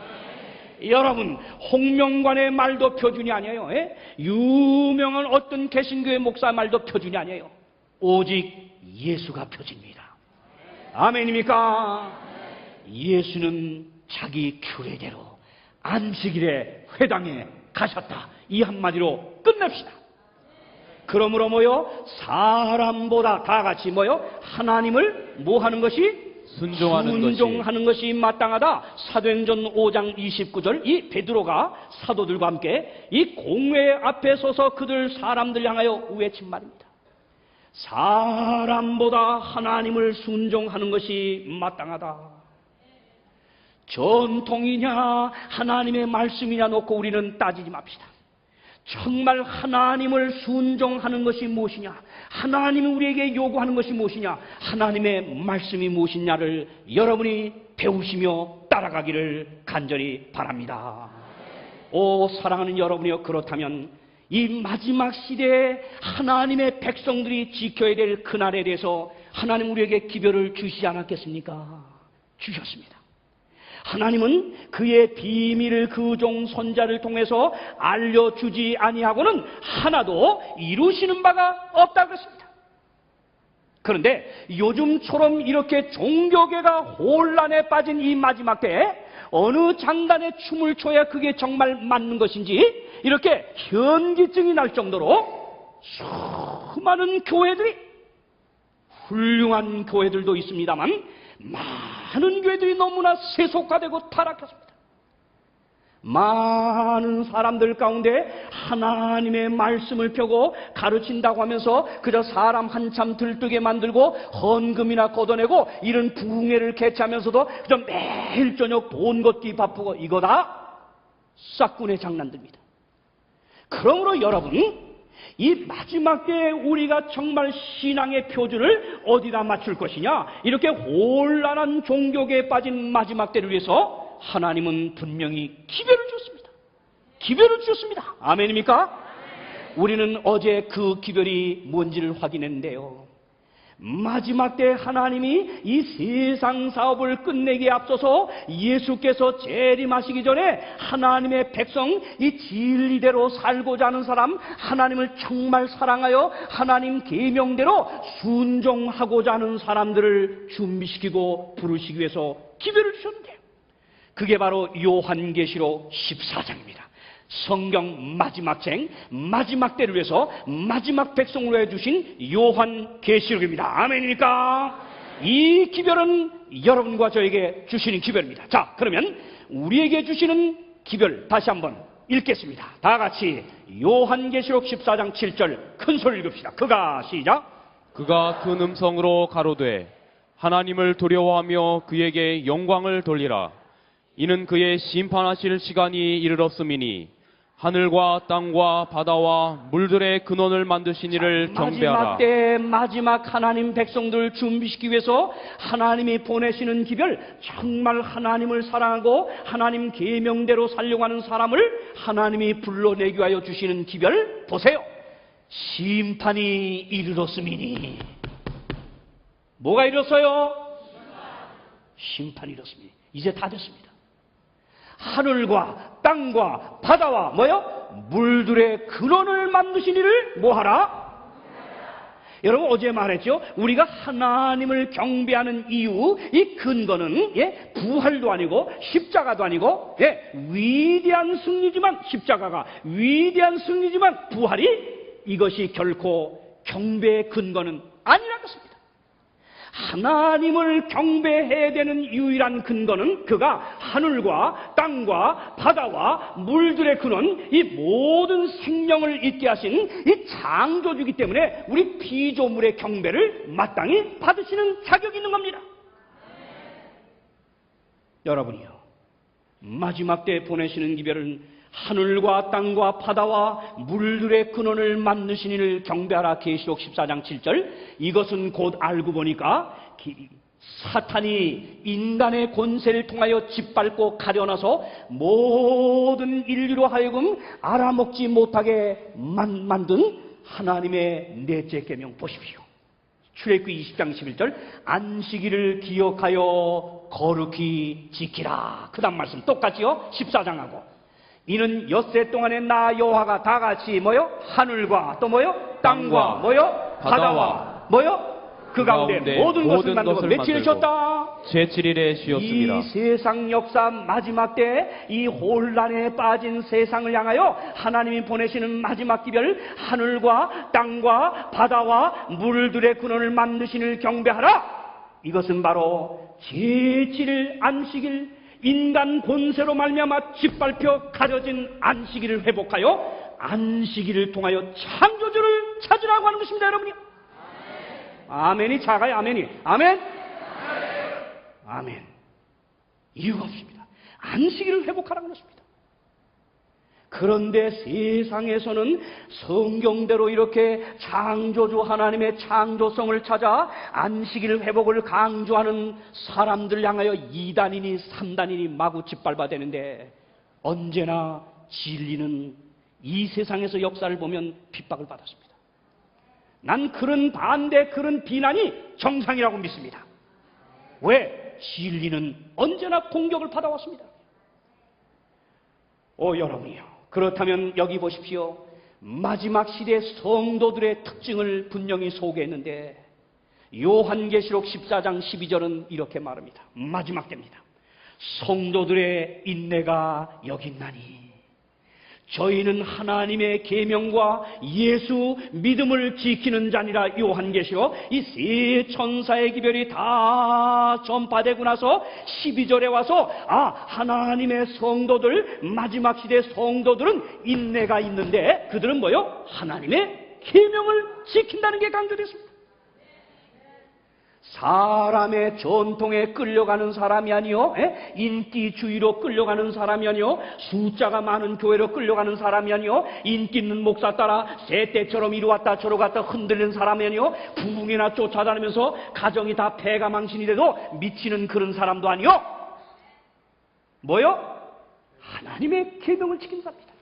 여러분, 홍명관의 말도 표준이 아니에요. 유명한 어떤 개신교의 목사 말도 표준이 아니에요. 오직 예수가 표준입니다. 아멘입니까? 예수는 자기 규례대로 안식일에 회당에 가셨다. 이 한마디로 끝냅시다. 그러므로 뭐요? 사람보다 다 같이 뭐요? 하나님을 뭐 하는 것이? 순종하는 것이 마땅하다. 사도행전 5장 29절 이 베드로가 사도들과 함께 이 공회 앞에 서서 그들 사람들 향하여 외친 말입니다. 사람보다 하나님을 순종하는 것이 마땅하다. 전통이냐 하나님의 말씀이냐 놓고 우리는 따지지 맙시다. 정말 하나님을 순종하는 것이 무엇이냐, 하나님이 우리에게 요구하는 것이 무엇이냐, 하나님의 말씀이 무엇이냐를 여러분이 배우시며 따라가기를 간절히 바랍니다. 오 사랑하는 여러분이여, 그렇다면 이 마지막 시대에 하나님의 백성들이 지켜야 될 그날에 대해서 하나님 우리에게 기별을 주시지 않았겠습니까? 주셨습니다. 하나님은 그의 비밀을 그 종 선자를 통해서 알려주지 아니하고는 하나도 이루시는 바가 없다고 그랬습니다. 그런데 요즘처럼 이렇게 종교계가 혼란에 빠진 이 마지막 때에 어느 장단에 춤을 춰야 그게 정말 맞는 것인지 이렇게 현기증이 날 정도로 수많은 교회들이, 훌륭한 교회들도 있습니다만 많은 교회들이 너무나 세속화되고 타락했습니다. 많은 사람들 가운데 하나님의 말씀을 펴고 가르친다고 하면서 그저 사람 한참 들뜨게 만들고 헌금이나 걷어내고 이런 부흥회를 개최하면서도 그저 매일 저녁 돈 걷기 바쁘고 이거 다 싹군의 장난들입니다. 그러므로 여러분, 이 마지막 때에 우리가 정말 신앙의 표준을 어디다 맞출 것이냐, 이렇게 혼란한 종교계에 빠진 마지막 때를 위해서 하나님은 분명히 기별을 주었습니다. 기별을 주었습니다. 아멘입니까? 우리는 어제 그 기별이 뭔지를 확인했는데요, 마지막 때 하나님이 이 세상 사업을 끝내기에 앞서서 예수께서 재림하시기 전에 하나님의 백성, 이 진리대로 살고자 하는 사람, 하나님을 정말 사랑하여 하나님 계명대로 순종하고자 하는 사람들을 준비시키고 부르시기 위해서 기별을 주셨는데요, 그게 바로 요한계시록 14장입니다. 성경 마지막생, 마지막 때를 위해서 마지막 백성으로 해주신 요한계시록입니다. 아멘입니까? 이 기별은 여러분과 저에게 주시는 기별입니다. 자, 그러면 우리에게 주시는 기별 다시 한번 읽겠습니다. 다 같이 요한계시록 14장 7절 큰 소리 읽읍시다. 그가 시작. 그가 큰 음성으로 가로되 하나님을 두려워하며 그에게 영광을 돌리라. 이는 그의 심판하실 시간이 이르렀음이니 하늘과 땅과 바다와 물들의 근원을 만드신 이를 경배하라. 마지막 때 마지막 하나님 백성들 준비시키기 위해서 하나님이 보내시는 기별, 정말 하나님을 사랑하고 하나님 계명대로 살려고 하는 사람을 하나님이 불러내기 위하여 주시는 기별 보세요. 심판이 이르렀음이니. 뭐가 이뤘어요? 심판이 이뤘습니다. 이제 다 됐습니다. 하늘과 땅과 바다와 뭐요? 물들의 근원을 만드신 이를 뭐하라? 여러분 어제 말했죠? 우리가 하나님을 경배하는 이유, 이 근거는 부활도 아니고 십자가도 아니고 위대한 승리지만, 십자가가 위대한 승리지만 부활이 이것이 결코 경배의 근거는 아니라고 했습니다. 하나님을 경배해야 되는 유일한 근거는 그가 하늘과 땅과 바다와 물들의 근원, 이 모든 생명을 있게 하신 이 창조주이기 때문에 우리 피조물의 경배를 마땅히 받으시는 자격이 있는 겁니다. 여러분이요, 마지막 때 보내시는 기별은 하늘과 땅과 바다와 물들의 근원을 만드신 이를 경배하라. 계시록 14장 7절. 이것은 곧 알고 보니까 사탄이 인간의 권세를 통하여 짓밟고 가려놔서 모든 인류로 하여금 알아먹지 못하게 만든 하나님의 넷째 계명 보십시오. 출애굽기 20장 11절 안식일을 기억하여 거룩히 지키라. 그 다음 말씀 똑같지요? 14장하고 이는 엿새 동안에 나 여호와가 다같이 뭐요? 하늘과 또 뭐요? 땅과 뭐요? 바다와 뭐요? 그 가운데 모든 것을 만들고 며칠 쉬었다? 제7일에 쉬었습니다. 이 세상 역사 마지막 때 이 혼란에 빠진 세상을 향하여 하나님이 보내시는 마지막 기별 하늘과 땅과 바다와 물들의 근원을 만드시는 경배하라. 이것은 바로 제7일 안식일 인간 본세로 말미암아 짓밟혀 가려진 안식일을 회복하여 안식일을 통하여 창조주를 찾으라고 하는 것입니다. 여러분이요. 아멘이 작아요. 아멘이. 아멘. 아멘. 이유가 없습니다. 안식일을 회복하라는 것입니다. 그런데 세상에서는 성경대로 이렇게 창조주 하나님의 창조성을 찾아 안식일 회복을 강조하는 사람들 향하여 2단이니 3단이니 마구 짓밟아대는데 언제나 진리는 이 세상에서 역사를 보면 핍박을 받았습니다. 난 그런 반대, 그런 비난이 정상이라고 믿습니다. 왜? 진리는 언제나 공격을 받아왔습니다. 여러분이요. 그렇다면 여기 보십시오. 마지막 시대 성도들의 특징을 분명히 소개했는데 요한계시록 14장 12절은 이렇게 말합니다. 마지막 때입니다. 성도들의 인내가 여기 있나니 저희는 하나님의 계명과 예수 믿음을 지키는 자니라. 요한계시록 이 세 천사의 기별이 다 전파되고 나서 12절에 와서 하나님의 성도들, 마지막 시대 성도들은 인내가 있는데 그들은 뭐요? 하나님의 계명을 지킨다는 게 강조됐습니다. 사람의 전통에 끌려가는 사람이 아니요, 인기주의로 끌려가는 사람이 아니요, 숫자가 많은 교회로 끌려가는 사람이 아니요, 인기 있는 목사 따라 새떼처럼 이리 왔다 저리 갔다 흔들리는 사람이 아니요, 부흥이나 쫓아다니면서 가정이 다 패가망신이 돼도 미치는 그런 사람도 아니요. 뭐요? 하나님의 계명을 지킨 사람입니다.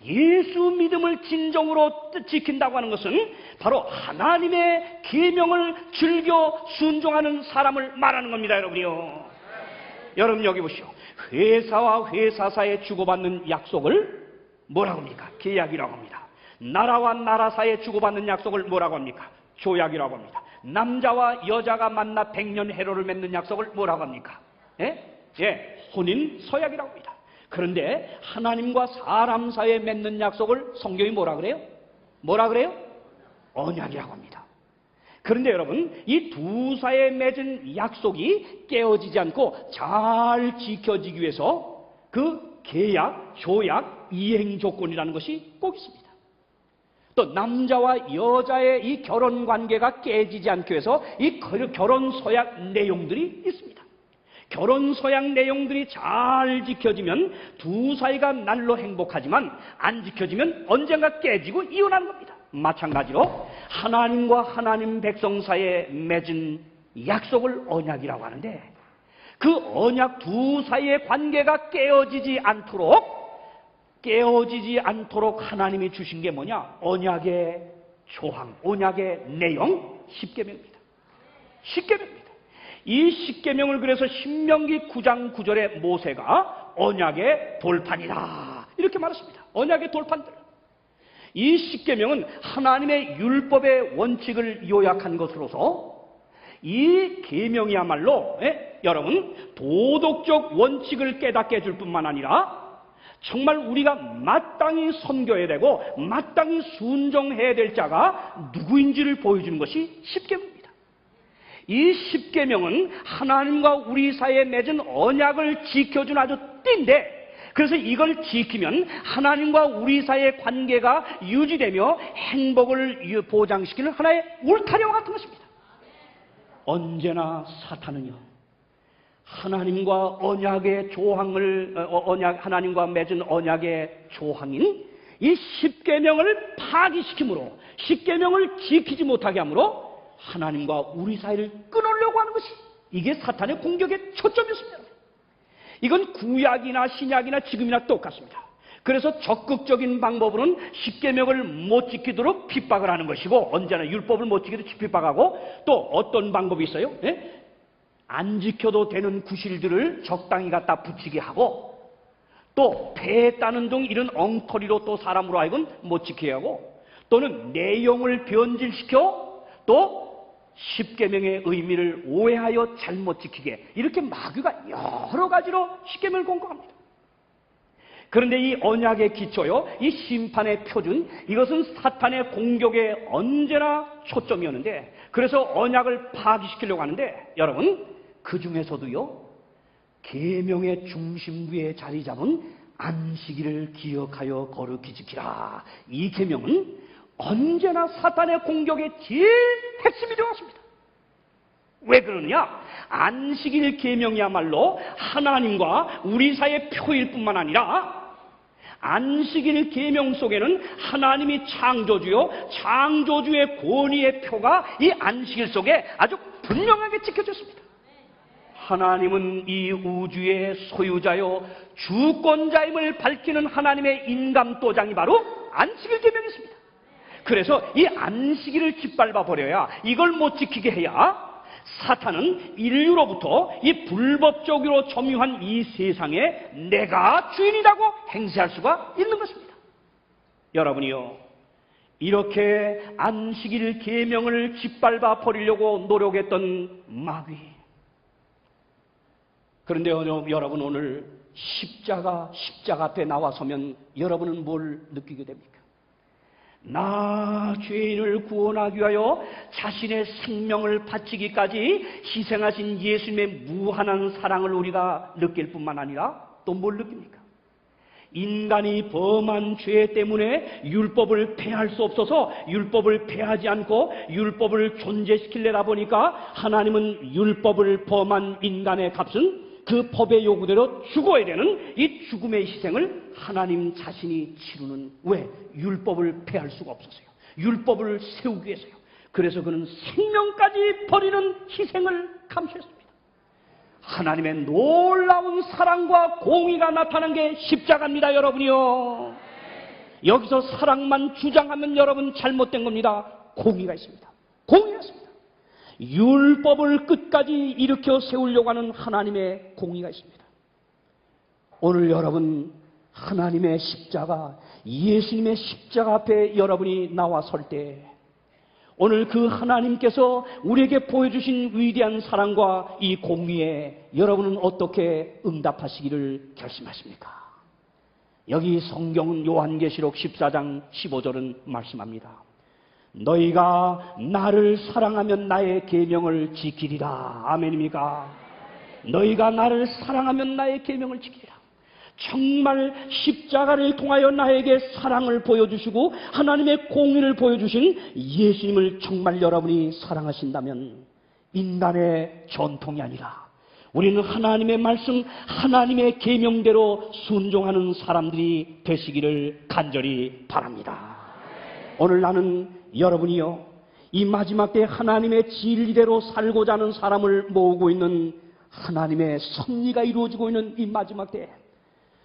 예수 믿음을 진정으로 지킨다고 하는 것은 바로 하나님의 계명을 즐겨 순종하는 사람을 말하는 겁니다. 여러분이요. 여러분 여기 보시오. 회사와 회사 사이에 주고받는 약속을 뭐라고 합니까? 계약이라고 합니다. 나라와 나라 사이에 주고받는 약속을 뭐라고 합니까? 조약이라고 합니다. 남자와 여자가 만나 100년 해로를 맺는 약속을 뭐라고 합니까? 혼인 서약이라고 합니다. 그런데 하나님과 사람 사이에 맺는 약속을 성경이 뭐라 그래요? 뭐라 그래요? 언약이라고 합니다. 그런데 여러분, 이 두 사이에 맺은 약속이 깨어지지 않고 잘 지켜지기 위해서 그 계약, 조약, 이행 조건이라는 것이 꼭 있습니다. 또 남자와 여자의 이 결혼 관계가 깨지지 않기 위해서 이 결혼 서약 내용들이 있습니다. 결혼 서약 내용들이 잘 지켜지면 두 사이가 날로 행복하지만 안 지켜지면 언젠가 깨지고 이혼하는 겁니다. 마찬가지로 하나님과 하나님 백성 사이에 맺은 약속을 언약이라고 하는데 그 언약 두 사이의 관계가 깨어지지 않도록 하나님이 주신 게 뭐냐? 언약의 조항, 언약의 내용, 십계명입니다. 십계명입니다. 이 십계명을 그래서 신명기 9장 9절에 모세가 언약의 돌판이다 이렇게 말했습니다. 언약의 돌판들. 이 십계명은 하나님의 율법의 원칙을 요약한 것으로서 이 계명이야말로 여러분 도덕적 원칙을 깨닫게 해줄 뿐만 아니라 정말 우리가 마땅히 섬겨야 되고 마땅히 순종해야 될 자가 누구인지를 보여주는 것이 십계명입니다. 이 십계명은 하나님과 우리 사이에 맺은 언약을 지켜준 아주 띠인데 그래서 이걸 지키면 하나님과 우리 사이의 관계가 유지되며 행복을 보장시키는 하나의 울타리와 같은 것입니다. 언제나 사탄은요, 하나님과 언약의 조항을 하나님과 맺은 언약의 조항인 이 십계명을 파기시키므로 십계명을 지키지 못하게 하므로 하나님과 우리 사이를 끊어낼 공고하는 것이 이게 사탄의 공격의 초점이었습니다. 이건 구약이나 신약이나 지금이나 똑같습니다. 그래서 적극적인 방법으로는 십계명을 못 지키도록 핍박을 하는 것이고, 언제나 율법을 못 지키도록 핍박하고, 또 어떤 방법이 있어요? 예? 안 지켜도 되는 구실들을 적당히 갖다 붙이게 하고, 또 배 따는 등 이런 엉터리로 또 사람으로 하여금 못 지키게 하고, 또는 내용을 변질시켜 또 십계명의 의미를 오해하여 잘못 지키게, 이렇게 마귀가 여러 가지로 십계명을 공고합니다. 그런데 이 언약의 기초요, 이 심판의 표준, 이것은 사탄의 공격에 언제나 초점이었는데, 그래서 언약을 파기시키려고 하는데, 여러분 그 중에서도요, 계명의 중심부에 자리 잡은 안식일을 기억하여 거룩히 지키라, 이 계명은 언제나 사탄의 공격의 제일 핵심이 되었습니다. 왜 그러느냐? 안식일 계명이야말로 하나님과 우리 사이의 표일 뿐만 아니라, 안식일 계명 속에는 하나님이 창조주요, 창조주의 권위의 표가 이 안식일 속에 아주 분명하게 찍혀졌습니다. 하나님은 이 우주의 소유자요, 주권자임을 밝히는 하나님의 인감도장이 바로 안식일 계명이었습니다. 그래서 이 안식일을 짓밟아 버려야, 이걸 못 지키게 해야 사탄은 인류로부터 이 불법적으로 점유한 이 세상에 내가 주인이라고 행세할 수가 있는 것입니다. 여러분이요, 이렇게 안식일 계명을 짓밟아 버리려고 노력했던 마귀, 그런데 여러분 오늘 십자가 앞에 나와서면 여러분은 뭘 느끼게 됩니까? 나 죄인을 구원하기 위하여 자신의 생명을 바치기까지 희생하신 예수님의 무한한 사랑을 우리가 느낄 뿐만 아니라 또 뭘 느낍니까? 인간이 범한 죄 때문에 율법을 폐할 수 없어서 율법을 폐하지 않고 율법을 존재시키려다 보니까 하나님은 율법을 범한 인간의 값은 그 법의 요구대로 죽어야 되는 이 죽음의 희생을 하나님 자신이 치르는, 왜? 율법을 폐할 수가 없었어요. 율법을 세우기 위해서요. 그래서 그는 생명까지 버리는 희생을 감수했습니다. 하나님의 놀라운 사랑과 공의가 나타난 게 십자가입니다, 여러분이요. 여기서 사랑만 주장하면 여러분 잘못된 겁니다. 공의가 있습니다. 공의가 있습니다. 율법을 끝까지 일으켜 세우려고 하는 하나님의 공의가 있습니다. 오늘 여러분 하나님의 십자가, 예수님의 십자가 앞에 여러분이 나와 설 때, 오늘 그 하나님께서 우리에게 보여주신 위대한 사랑과 이 공의에 여러분은 어떻게 응답하시기를 결심하십니까? 여기 성경은 요한계시록 14장 15절은 말씀합니다. 너희가 나를 사랑하면 나의 계명을 지키리라. 아멘입니까? 너희가 나를 사랑하면 나의 계명을 지키리라. 정말 십자가를 통하여 나에게 사랑을 보여주시고 하나님의 공의를 보여주신 예수님을 정말 여러분이 사랑하신다면 인간의 전통이 아니라 우리는 하나님의 말씀, 하나님의 계명대로 순종하는 사람들이 되시기를 간절히 바랍니다. 오늘 나는 여러분이요, 이 마지막 때 하나님의 진리대로 살고자 하는 사람을 모으고 있는, 하나님의 섭리가 이루어지고 있는 이 마지막 때,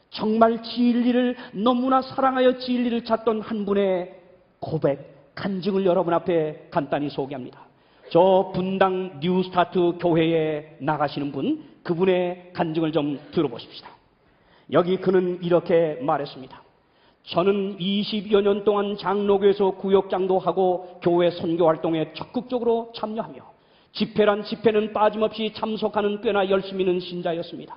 정말 진리를 너무나 사랑하여 진리를 찾던 한 분의 고백, 간증을 여러분 앞에 간단히 소개합니다. 저 분당 뉴스타트 교회에 나가시는 분, 그분의 간증을 좀 들어보십시다. 여기 그는 이렇게 말했습니다. 저는 20여 년 동안 장로교에서 구역장도 하고 교회 선교활동에 적극적으로 참여하며 집회란 집회는 빠짐없이 참석하는 꽤나 열심히 있는 신자였습니다.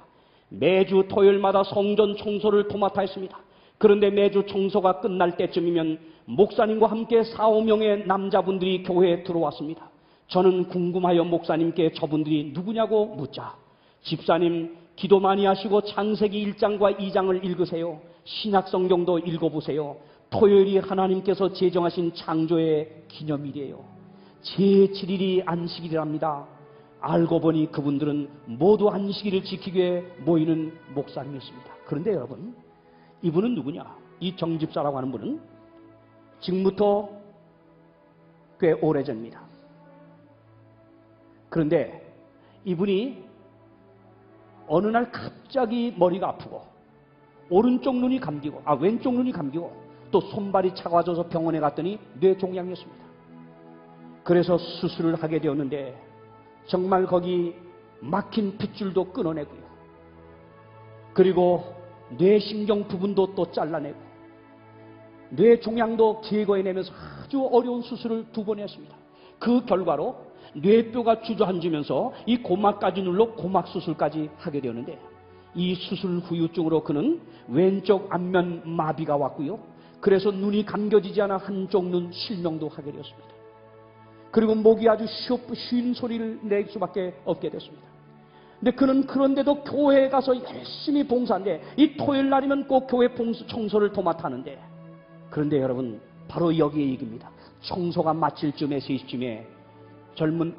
매주 토요일마다 성전 청소를 도맡아 했습니다. 그런데 매주 청소가 끝날 때쯤이면 목사님과 함께 4, 5명의 남자분들이 교회에 들어왔습니다. 저는 궁금하여 목사님께 저분들이 누구냐고 묻자, 집사님 기도 많이 하시고 창세기 1장과 2장을 읽으세요. 신약성경도 읽어보세요. 토요일이 하나님께서 제정하신 창조의 기념일이에요. 제7일이 안식일이랍니다. 알고 보니 그분들은 모두 안식일을 지키기 위해 모이는 목사님이었습니다. 그런데 여러분, 이분은 누구냐? 이 정집사라고 하는 분은 지금부터 꽤 오래전입니다. 그런데 이분이 어느 날 갑자기 머리가 아프고 오른쪽 눈이 감기고 왼쪽 눈이 감기고 또 손발이 차가워져서 병원에 갔더니 뇌종양이었습니다. 그래서 수술을 하게 되었는데 정말 거기 막힌 핏줄도 끊어내고요. 그리고 뇌신경 부분도 또 잘라내고 뇌종양도 제거해내면서 아주 어려운 수술을 2번 했습니다. 그 결과로 뇌뼈가 주저앉으면서 이 고막까지 눌러 고막 수술까지 하게 되었는데 이 수술 후유증으로 그는 왼쪽 안면 마비가 왔고요. 그래서 눈이 감겨지지 않아 한쪽 눈 실명도 하게 되었습니다. 그리고 목이 아주 쉰 소리를 낼 수밖에 없게 됐습니다. 근데 그는 그런데도 교회에 가서 열심히 봉사하는데 이 토요일 날이면 꼭 교회 청소를 도맡아 하는데 그런데 여러분 바로 여기에 얘기입니다. 청소가 마칠 쯤에 3시쯤에 젊은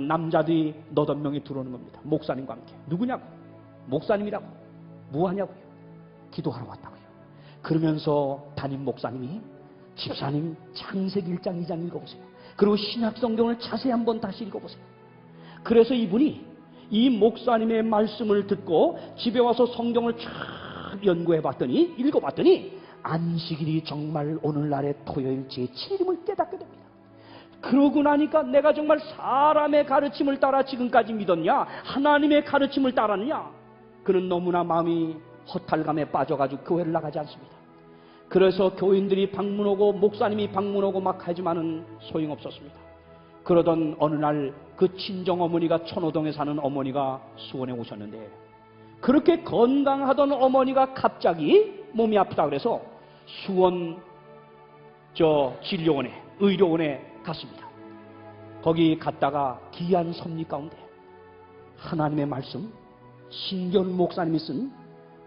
남자들이 8명이 들어오는 겁니다. 목사님과 함께. 누구냐고? 목사님이라고. 뭐하냐고요? 기도하러 왔다고요. 그러면서 담임 목사님이 집사님 창세기 1장 2장 읽어보세요. 그리고 신약성경을 자세히 한번 다시 읽어보세요. 그래서 이분이 이 목사님의 말씀을 듣고 집에 와서 성경을 쫙 연구해봤더니 읽어봤더니 안식일이 정말 오늘날의 토요일 제7일임을 깨닫게 됩니다. 그러고 나니까 내가 정말 사람의 가르침을 따라 지금까지 믿었냐? 하나님의 가르침을 따랐냐? 그는 너무나 마음이 허탈감에 빠져가지고 교회를 나가지 않습니다. 그래서 교인들이 방문하고 목사님이 방문하고 막 하지만은 소용없었습니다. 그러던 어느 날 그 친정어머니가 천호동에 사는 어머니가 수원에 오셨는데 그렇게 건강하던 어머니가 갑자기 몸이 아프다 그래서 수원 진료원에 의료원에 갔습니다. 거기 갔다가 귀한 섭리 가운데 하나님의 말씀 신견 목사님이 쓴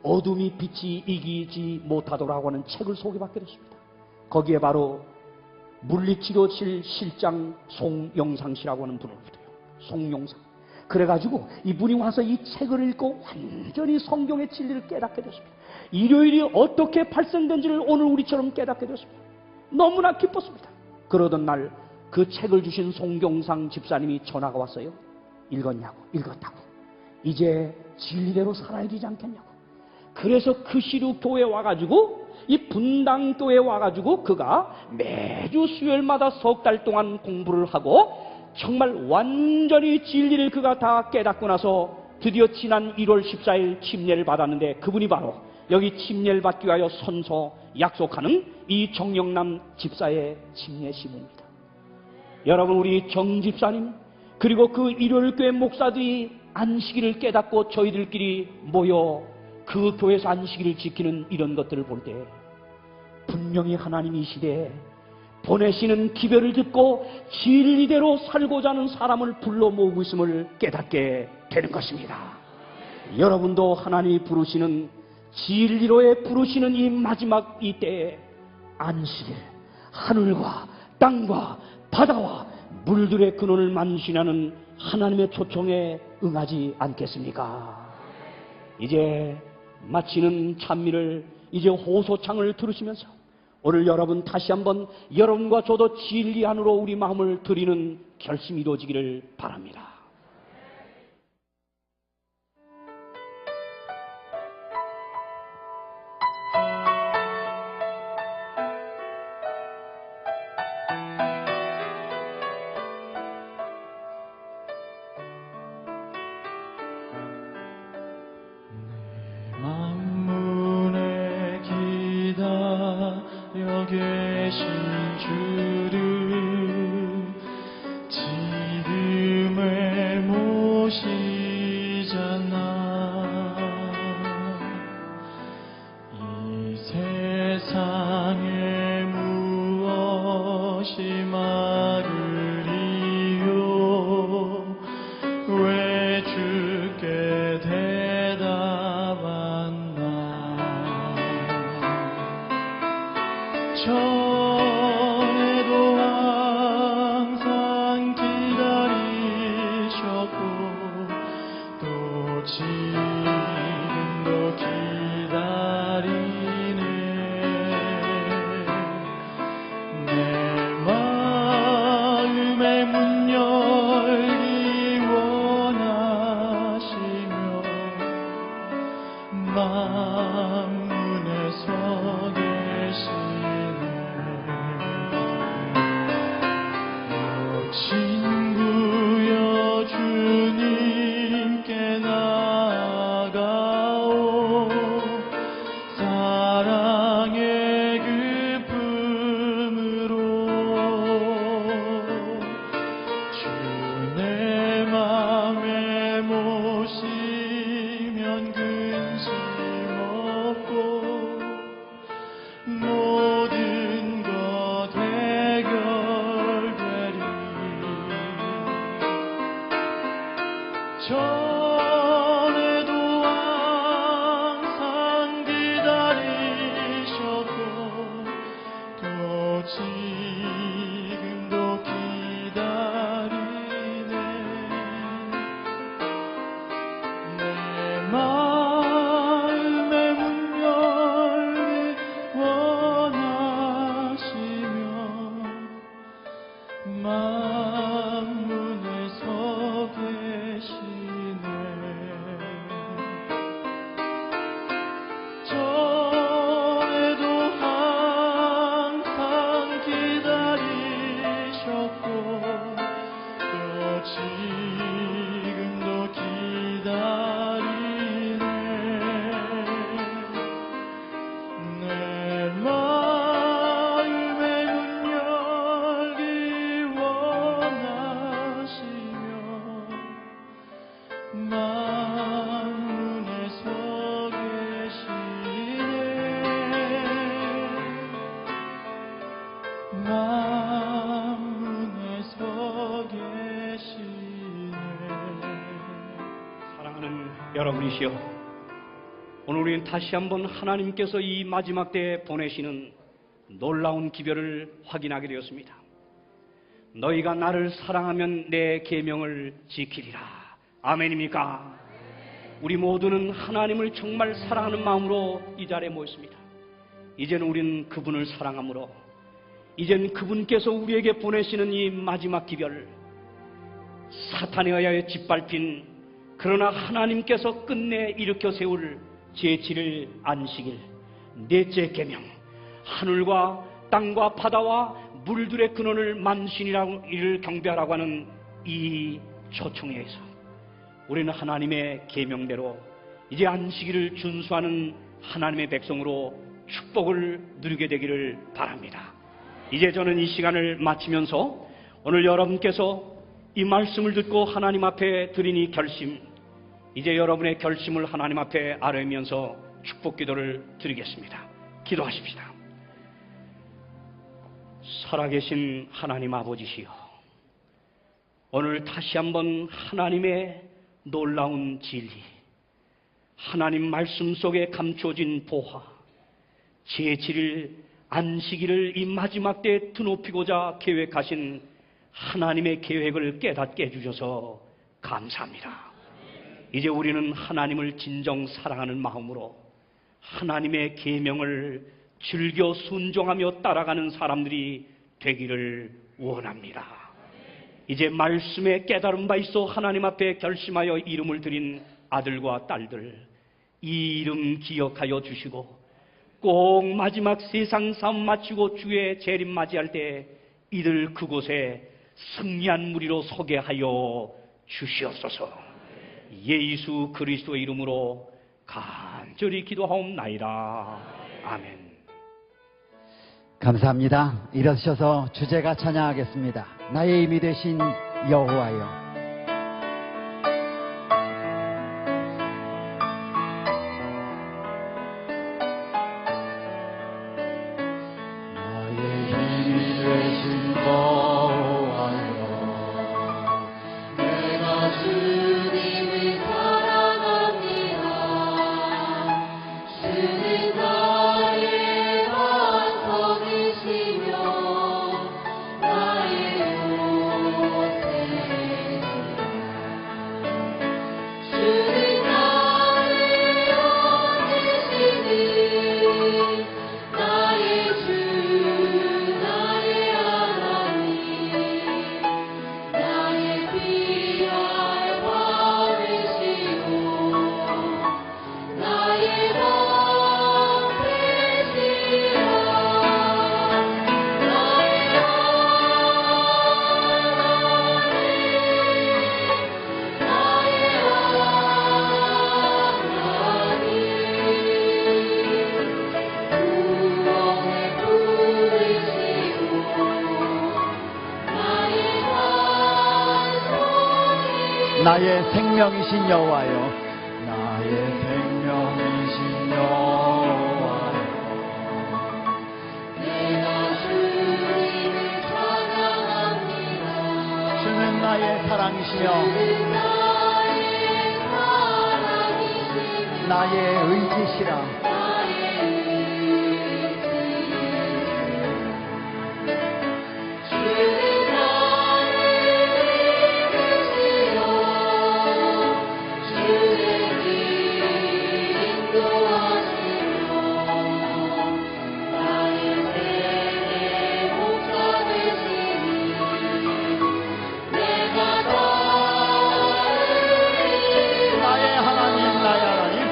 어둠이 빛이 이기지 못하더라고 하는 책을 소개받게 됐습니다. 거기에 바로 물리치료실 실장 송영상 씨라고 하는 분을 붙어요. 송영상. 그래가지고 이분이 와서 이 책을 읽고 완전히 성경의 진리를 깨닫게 됐습니다. 일요일이 어떻게 발생된지를 오늘 우리처럼 깨닫게 됐습니다. 너무나 기뻤습니다. 그러던 날 그 책을 주신 송경상 집사님이 전화가 왔어요. 읽었냐고. 읽었다고. 이제 진리대로 살아야 되지 않겠냐고. 그래서 그 시루 교회에 와가지고 이 분당교회에 와가지고 그가 매주 수요일마다 3달 동안 공부를 하고 정말 완전히 진리를 그가 다 깨닫고 나서 드디어 지난 1월 14일 침례를 받았는데 그분이 바로 여기 침례를 받기 위하여 선서 약속하는 이 정영남 집사의 침례 시문입니다. 여러분 우리 정 집사님 그리고 그 일요일교회 목사들이 안식일을 깨닫고 저희들끼리 모여 그 교회에서 안식일을 지키는 이런 것들을 볼 때 분명히 하나님이 이 시대에 보내시는 기별을 듣고 진리대로 살고자 하는 사람을 불러 모으고 있음을 깨닫게 되는 것입니다. 여러분도 하나님이 부르시는 진리로에 부르시는 이 마지막 이 때에 안식일 하늘과 땅과 바다와 물들의 근원을 만신하는 하나님의 초청에 응하지 않겠습니까? 이제 마치는 찬미를 이제 호소창을 들으시면서 오늘 여러분 다시 한번 여러분과 저도 진리 안으로 우리 마음을 드리는 결심이 이루어지기를 바랍니다. 계신 주를 지금의 전에도 항상 기다리셨고 또 지금도 기다리네. 내 마음의 문 열기 원하시며 만문에 서 계시네. 전에도 항상 기다리셨고 또 지금도 기다리네. 내 마음의 문 열기 원하시며 만문에 서 계시네. 만문에 서 계시네. 사랑하는 여러분이시여, 오늘 우리는 다시 한번 하나님께서 이 마지막 때에 보내시는 놀라운 기별을 확인하게 되었습니다. 너희가 나를 사랑하면 내 계명을 지키리라. 아멘입니까? 우리 모두는 하나님을 정말 사랑하는 마음으로 이 자리에 모였습니다. 이제는 우리는 그분을 사랑함으로, 이제는 그분께서 우리에게 보내시는 이 마지막 기별, 사탄에 의하여 짓밟힌, 그러나 하나님께서 끝내 일으켜 세울 제7일 안식일, 넷째 계명, 하늘과 땅과 바다와 물들의 근원을 만신이라고 이를 경배하라고 하는 이 초청에 의해서 우리는 하나님의 계명대로 이제 안식일을 준수하는 하나님의 백성으로 축복을 누리게 되기를 바랍니다. 이제 저는 이 시간을 마치면서 오늘 여러분께서 이 말씀을 듣고 하나님 앞에 드린 이 결심, 이제 여러분의 결심을 하나님 앞에 아뢰면서 축복 기도를 드리겠습니다. 기도하십시다. 살아계신 하나님 아버지시여, 오늘 다시 한번 하나님의 놀라운 진리, 하나님 말씀 속에 감춰진 보화, 제7일 안식일을 이 마지막 때에 드높이고자 계획하신 하나님의 계획을 깨닫게 해주셔서 감사합니다. 이제 우리는 하나님을 진정 사랑하는 마음으로 하나님의 계명을 즐겨 순종하며 따라가는 사람들이 되기를 원합니다. 이제 말씀에 깨달은 바 있어 하나님 앞에 결심하여 이름을 드린 아들과 딸들, 이 이름 기억하여 주시고 꼭 마지막 세상 싸움 마치고 주의 재림 맞이할 때 이들 그곳에 승리한 무리로 서게 하여 주시옵소서. 예수 그리스도의 이름으로 간절히 기도하옵나이다. 아멘. 감사합니다. 일어서셔서 주제가 찬양하겠습니다. 나의 힘이 되신 여호와여. 나의 힘이 되신 여호와여, 내가 주님을 사랑합니다. 주는 나의 반석이시며 나의 요새시라. 주는 나를 영이시니 나의 주 나의 하나님, 나의 피할 밤이시고 나의 방패시라. 나의 구원을 부르시고 나의 반석이 나의 생명이신 여호와여. 나의 생명이신 여호와여, 내가 주님을 찬양합니다. 주는 나의 사랑이시며 주는 나의 나의 의지시라. 나의 하나님, 나의 하나님.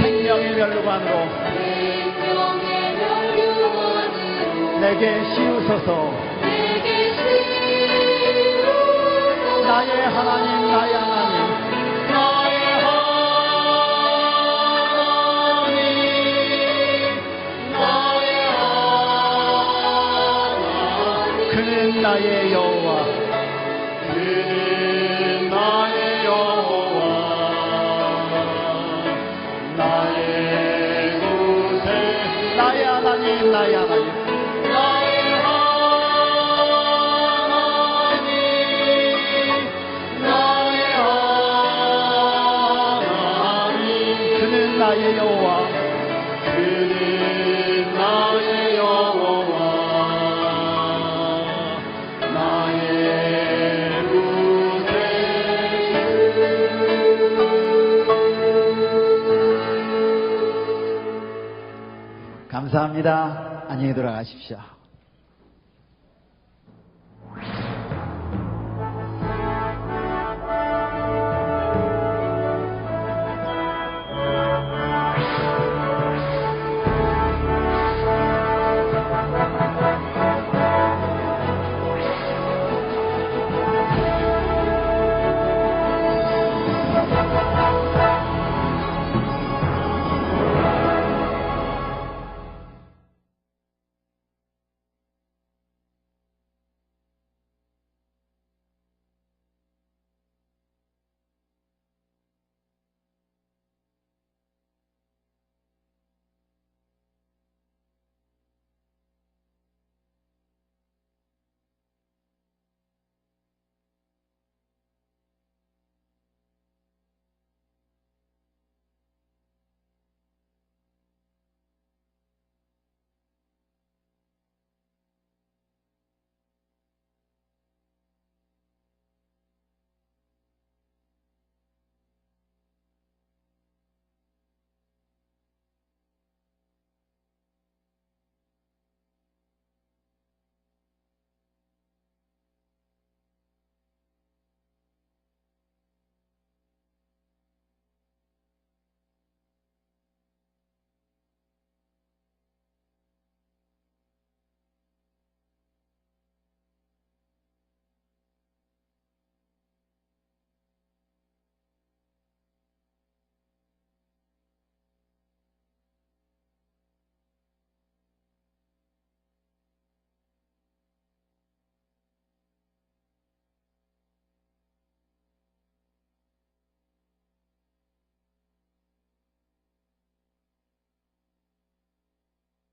생명의 멸류관으로 내게 씌우소서. 나의 하나님, 나의 하나님. 그는 나의 여호와. 그는 나의 여호와. 나의 구세. 나의 하나님, 나의 하나님. 나의 하나님. 나의 하나님. 그는 나의 여호와. 그는 나의 여호와. 나의 구세주. 감사합니다. 안녕히 돌아가십시오.